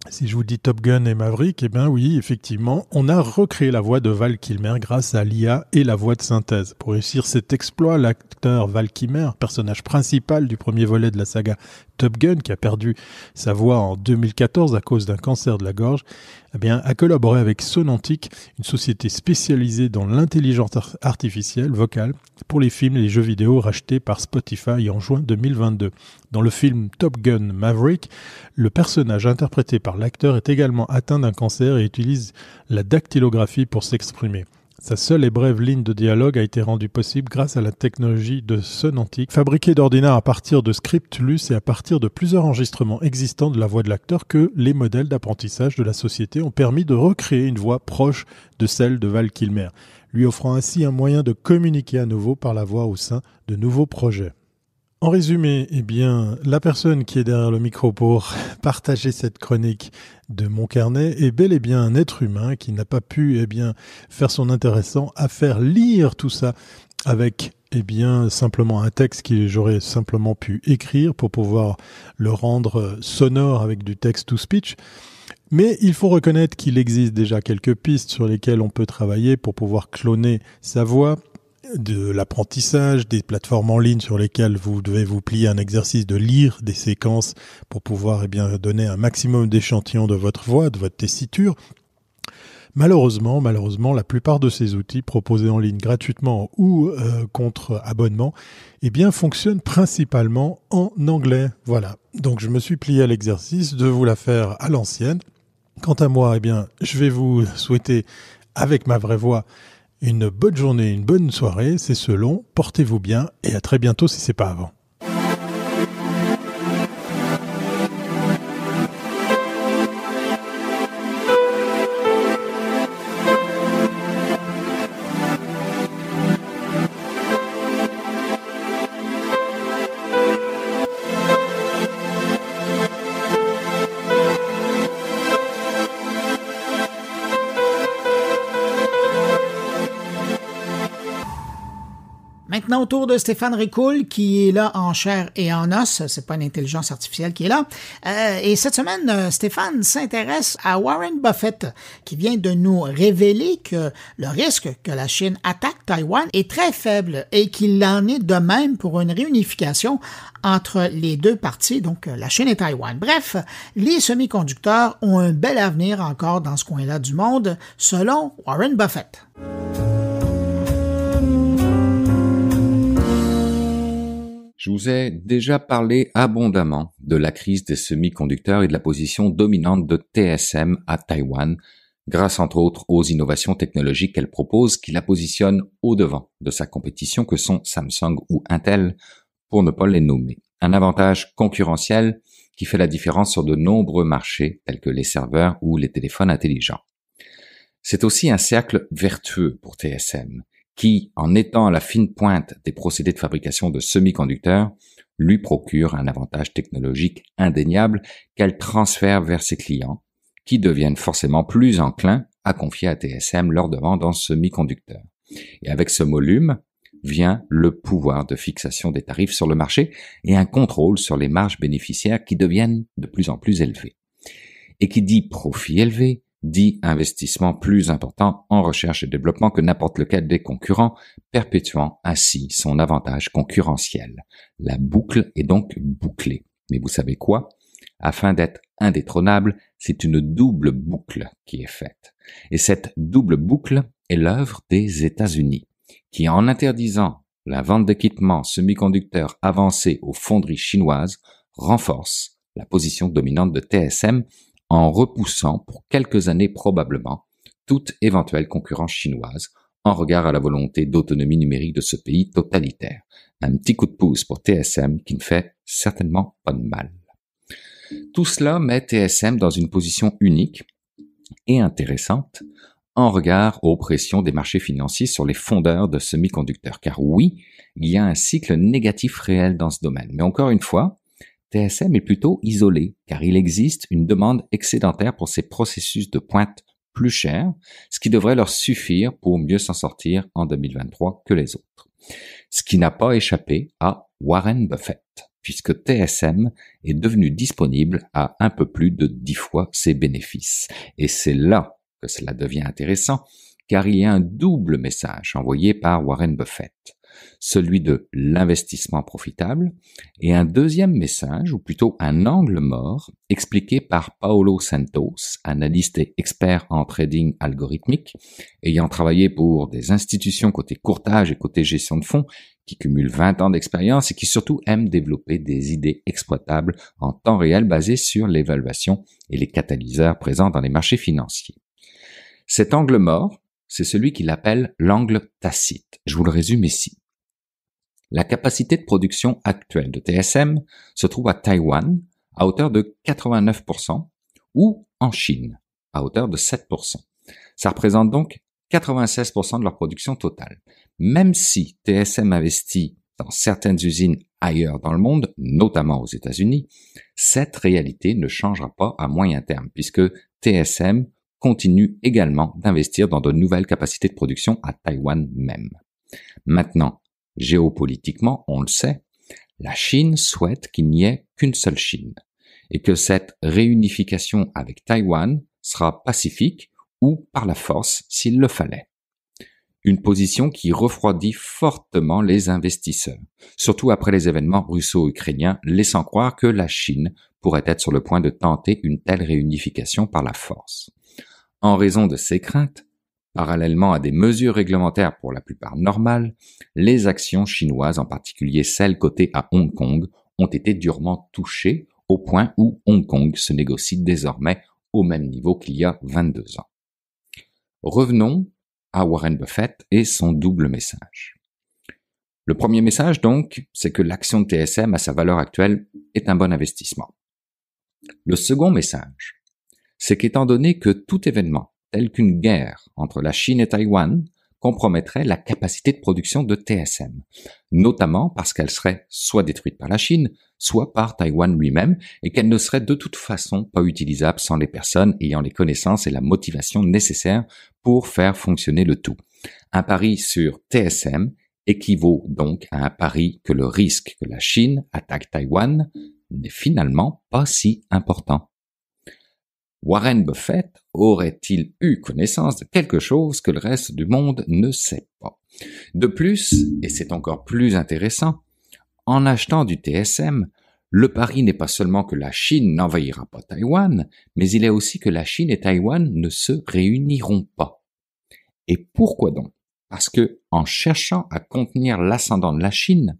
si je vous dis Top Gun et Maverick, oui, effectivement, on a recréé la voix de Val Kilmer grâce à l'IA et la voix de synthèse. Pour réussir cet exploit, l'acteur Val Kilmer, personnage principal du premier volet de la saga Top Gun, qui a perdu sa voix en 2014 à cause d'un cancer de la gorge, a collaboré avec Sonantic, une société spécialisée dans l'intelligence artificielle vocale pour les films et les jeux vidéo rachetés par Spotify en juin 2022. Dans le film Top Gun Maverick, le personnage interprété par l'acteur est également atteint d'un cancer et utilise la dactylographie pour s'exprimer. Sa seule et brève ligne de dialogue a été rendue possible grâce à la technologie de Sonantic, fabriquée d'ordinaire à partir de Scriptlus et à partir de plusieurs enregistrements existants de la voix de l'acteur que les modèles d'apprentissage de la société ont permis de recréer une voix proche de celle de Val Kilmer, lui offrant ainsi un moyen de communiquer à nouveau par la voix au sein de nouveaux projets. En résumé, eh bien, la personne qui est derrière le micro pour partager cette chronique de mon carnet est bel et bien un être humain qui n'a pas pu, eh bien, faire son intéressant à faire lire tout ça avec, eh bien, simplement un texte que j'aurais simplement pu écrire pour pouvoir le rendre sonore avec du text-to-speech. Mais il faut reconnaître qu'il existe déjà quelques pistes sur lesquelles on peut travailler pour pouvoir cloner sa voix, de l'apprentissage, des plateformes en ligne sur lesquelles vous devez vous plier un exercice de lire des séquences pour pouvoir eh bien, donner un maximum d'échantillons de votre voix, de votre tessiture. Malheureusement, la plupart de ces outils proposés en ligne gratuitement ou contre abonnement, eh bien, fonctionnent principalement en anglais. Voilà. Donc, je me suis plié à l'exercice de vous la faire à l'ancienne. Quant à moi, eh bien, je vais vous souhaiter, avec ma vraie voix, une bonne journée, une bonne soirée, c'est selon. Portez-vous bien et à très bientôt si c'est pas avant. Maintenant, au tour de Stéphane Ricoul, qui est là en chair et en os. C'est pas une intelligence artificielle qui est là. Et cette semaine, Stéphane s'intéresse à Warren Buffett, qui vient de nous révéler que le risque que la Chine attaque Taïwan est très faible et qu'il en est de même pour une réunification entre les deux parties, donc la Chine et Taïwan. Bref, les semi-conducteurs ont un bel avenir encore dans ce coin-là du monde, selon Warren Buffett. Je vous ai déjà parlé abondamment de la crise des semi-conducteurs et de la position dominante de TSM à Taïwan, grâce entre autres aux innovations technologiques qu'elle propose qui la positionnent au-devant de sa compétition que sont Samsung ou Intel, pour ne pas les nommer. Un avantage concurrentiel qui fait la différence sur de nombreux marchés tels que les serveurs ou les téléphones intelligents. C'est aussi un cercle vertueux pour TSM, qui, en étant à la fine pointe des procédés de fabrication de semi-conducteurs, lui procure un avantage technologique indéniable qu'elle transfère vers ses clients, qui deviennent forcément plus enclins à confier à TSM leurs demandes en semi-conducteurs. Et avec ce volume vient le pouvoir de fixation des tarifs sur le marché et un contrôle sur les marges bénéficiaires qui deviennent de plus en plus élevées. Et qui dit profit élevé, dit investissement plus important en recherche et développement que n'importe lequel des concurrents, perpétuant ainsi son avantage concurrentiel. La boucle est donc bouclée. Mais vous savez quoi? Afin d'être indétrônable, c'est une double boucle qui est faite. Et cette double boucle est l'œuvre des États-Unis, qui en interdisant la vente d'équipements semi-conducteurs avancés aux fonderies chinoises, renforce la position dominante de TSM en repoussant pour quelques années probablement toute éventuelle concurrence chinoise en regard à la volonté d'autonomie numérique de ce pays totalitaire. Un petit coup de pouce pour TSM qui ne fait certainement pas de mal. Tout cela met TSM dans une position unique et intéressante en regard aux pressions des marchés financiers sur les fondeurs de semi-conducteurs. Car oui, il y a un cycle négatif réel dans ce domaine. Mais encore une fois, TSM est plutôt isolé, car il existe une demande excédentaire pour ces processus de pointe plus chers, ce qui devrait leur suffire pour mieux s'en sortir en 2023 que les autres. Ce qui n'a pas échappé à Warren Buffett, puisque TSM est devenu disponible à un peu plus de 10 fois ses bénéfices. Et c'est là que cela devient intéressant, car il y a un double message envoyé par Warren Buffett. Celui de l'investissement profitable, et un deuxième message, ou plutôt un angle mort, expliqué par Paulo Santos, analyste et expert en trading algorithmique, ayant travaillé pour des institutions côté courtage et côté gestion de fonds, qui cumulent 20 ans d'expérience et qui surtout aiment développer des idées exploitables en temps réel basées sur l'évaluation et les catalyseurs présents dans les marchés financiers. Cet angle mort, c'est celui qu'il appelle l'angle tacite. Je vous le résume ici. La capacité de production actuelle de TSM se trouve à Taïwan à hauteur de 89% ou en Chine à hauteur de 7%. Ça représente donc 96% de leur production totale. Même si TSM investit dans certaines usines ailleurs dans le monde, notamment aux États-Unis, cette réalité ne changera pas à moyen terme puisque TSM continue également d'investir dans de nouvelles capacités de production à Taïwan même. Maintenant, géopolitiquement, on le sait, la Chine souhaite qu'il n'y ait qu'une seule Chine et que cette réunification avec Taïwan sera pacifique ou par la force s'il le fallait. Une position qui refroidit fortement les investisseurs, surtout après les événements russo-ukrainiens, laissant croire que la Chine pourrait être sur le point de tenter une telle réunification par la force. En raison de ces craintes, parallèlement à des mesures réglementaires pour la plupart normales, les actions chinoises, en particulier celles cotées à Hong Kong, ont été durement touchées au point où Hong Kong se négocie désormais au même niveau qu'il y a 22 ans. Revenons à Warren Buffett et son double message. Le premier message, donc, c'est que l'action de TSM à sa valeur actuelle est un bon investissement. Le second message, c'est qu'étant donné que tout événement, tel qu'une guerre entre la Chine et Taïwan, compromettrait la capacité de production de TSM, notamment parce qu'elle serait soit détruite par la Chine, soit par Taïwan lui-même, et qu'elle ne serait de toute façon pas utilisable sans les personnes ayant les connaissances et la motivation nécessaires pour faire fonctionner le tout. Un pari sur TSM équivaut donc à un pari que le risque que la Chine attaque Taïwan n'est finalement pas si important. Warren Buffett aurait-il eu connaissance de quelque chose que le reste du monde ne sait pas? De plus, et c'est encore plus intéressant, en achetant du TSM, le pari n'est pas seulement que la Chine n'envahira pas Taïwan, mais il est aussi que la Chine et Taïwan ne se réuniront pas. Et pourquoi donc? Parce que, en cherchant à contenir l'ascendant de la Chine,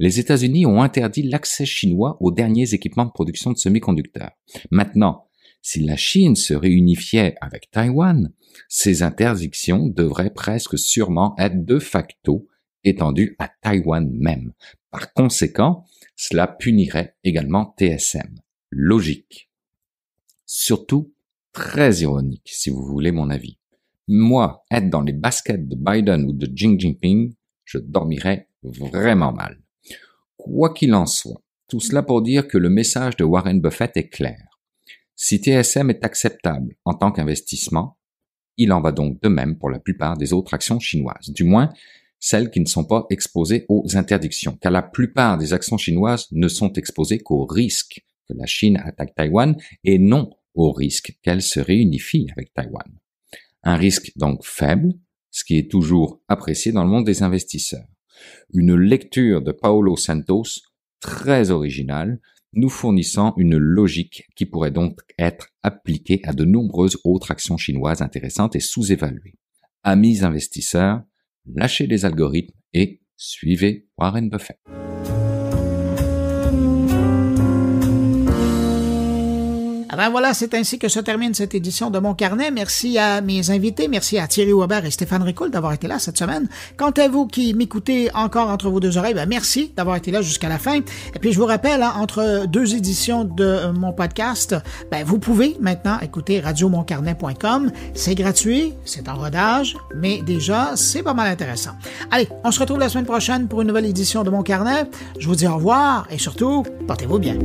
les États-Unis ont interdit l'accès chinois aux derniers équipements de production de semi-conducteurs. Maintenant, si la Chine se réunifiait avec Taïwan, ces interdictions devraient presque sûrement être de facto étendues à Taïwan même. Par conséquent, cela punirait également TSM. Logique. Surtout, très ironique, si vous voulez mon avis. Moi, être dans les baskets de Biden ou de Xi Jinping, je dormirais vraiment mal. Quoi qu'il en soit, tout cela pour dire que le message de Warren Buffett est clair. Si TSM est acceptable en tant qu'investissement, il en va donc de même pour la plupart des autres actions chinoises, du moins celles qui ne sont pas exposées aux interdictions, car la plupart des actions chinoises ne sont exposées qu'au risque que la Chine attaque Taïwan et non au risque qu'elle se réunifie avec Taïwan. Un risque donc faible, ce qui est toujours apprécié dans le monde des investisseurs. Une lecture de Paulo Santos très originale, nous fournissant une logique qui pourrait donc être appliquée à de nombreuses autres actions chinoises intéressantes et sous-évaluées. Amis investisseurs, lâchez les algorithmes et suivez Warren Buffett. Ben voilà, c'est ainsi que se termine cette édition de Mon Carnet. Merci à mes invités, merci à Thierry Weber et Stéphane Ricoul d'avoir été là cette semaine. Quant à vous qui m'écoutez encore entre vos deux oreilles, ben merci d'avoir été là jusqu'à la fin. Et puis je vous rappelle, entre deux éditions de mon podcast, ben vous pouvez maintenant écouter radiomoncarnet.com. C'est gratuit, c'est en rodage, mais déjà, c'est pas mal intéressant. Allez, on se retrouve la semaine prochaine pour une nouvelle édition de Mon Carnet. Je vous dis au revoir et surtout, portez-vous bien.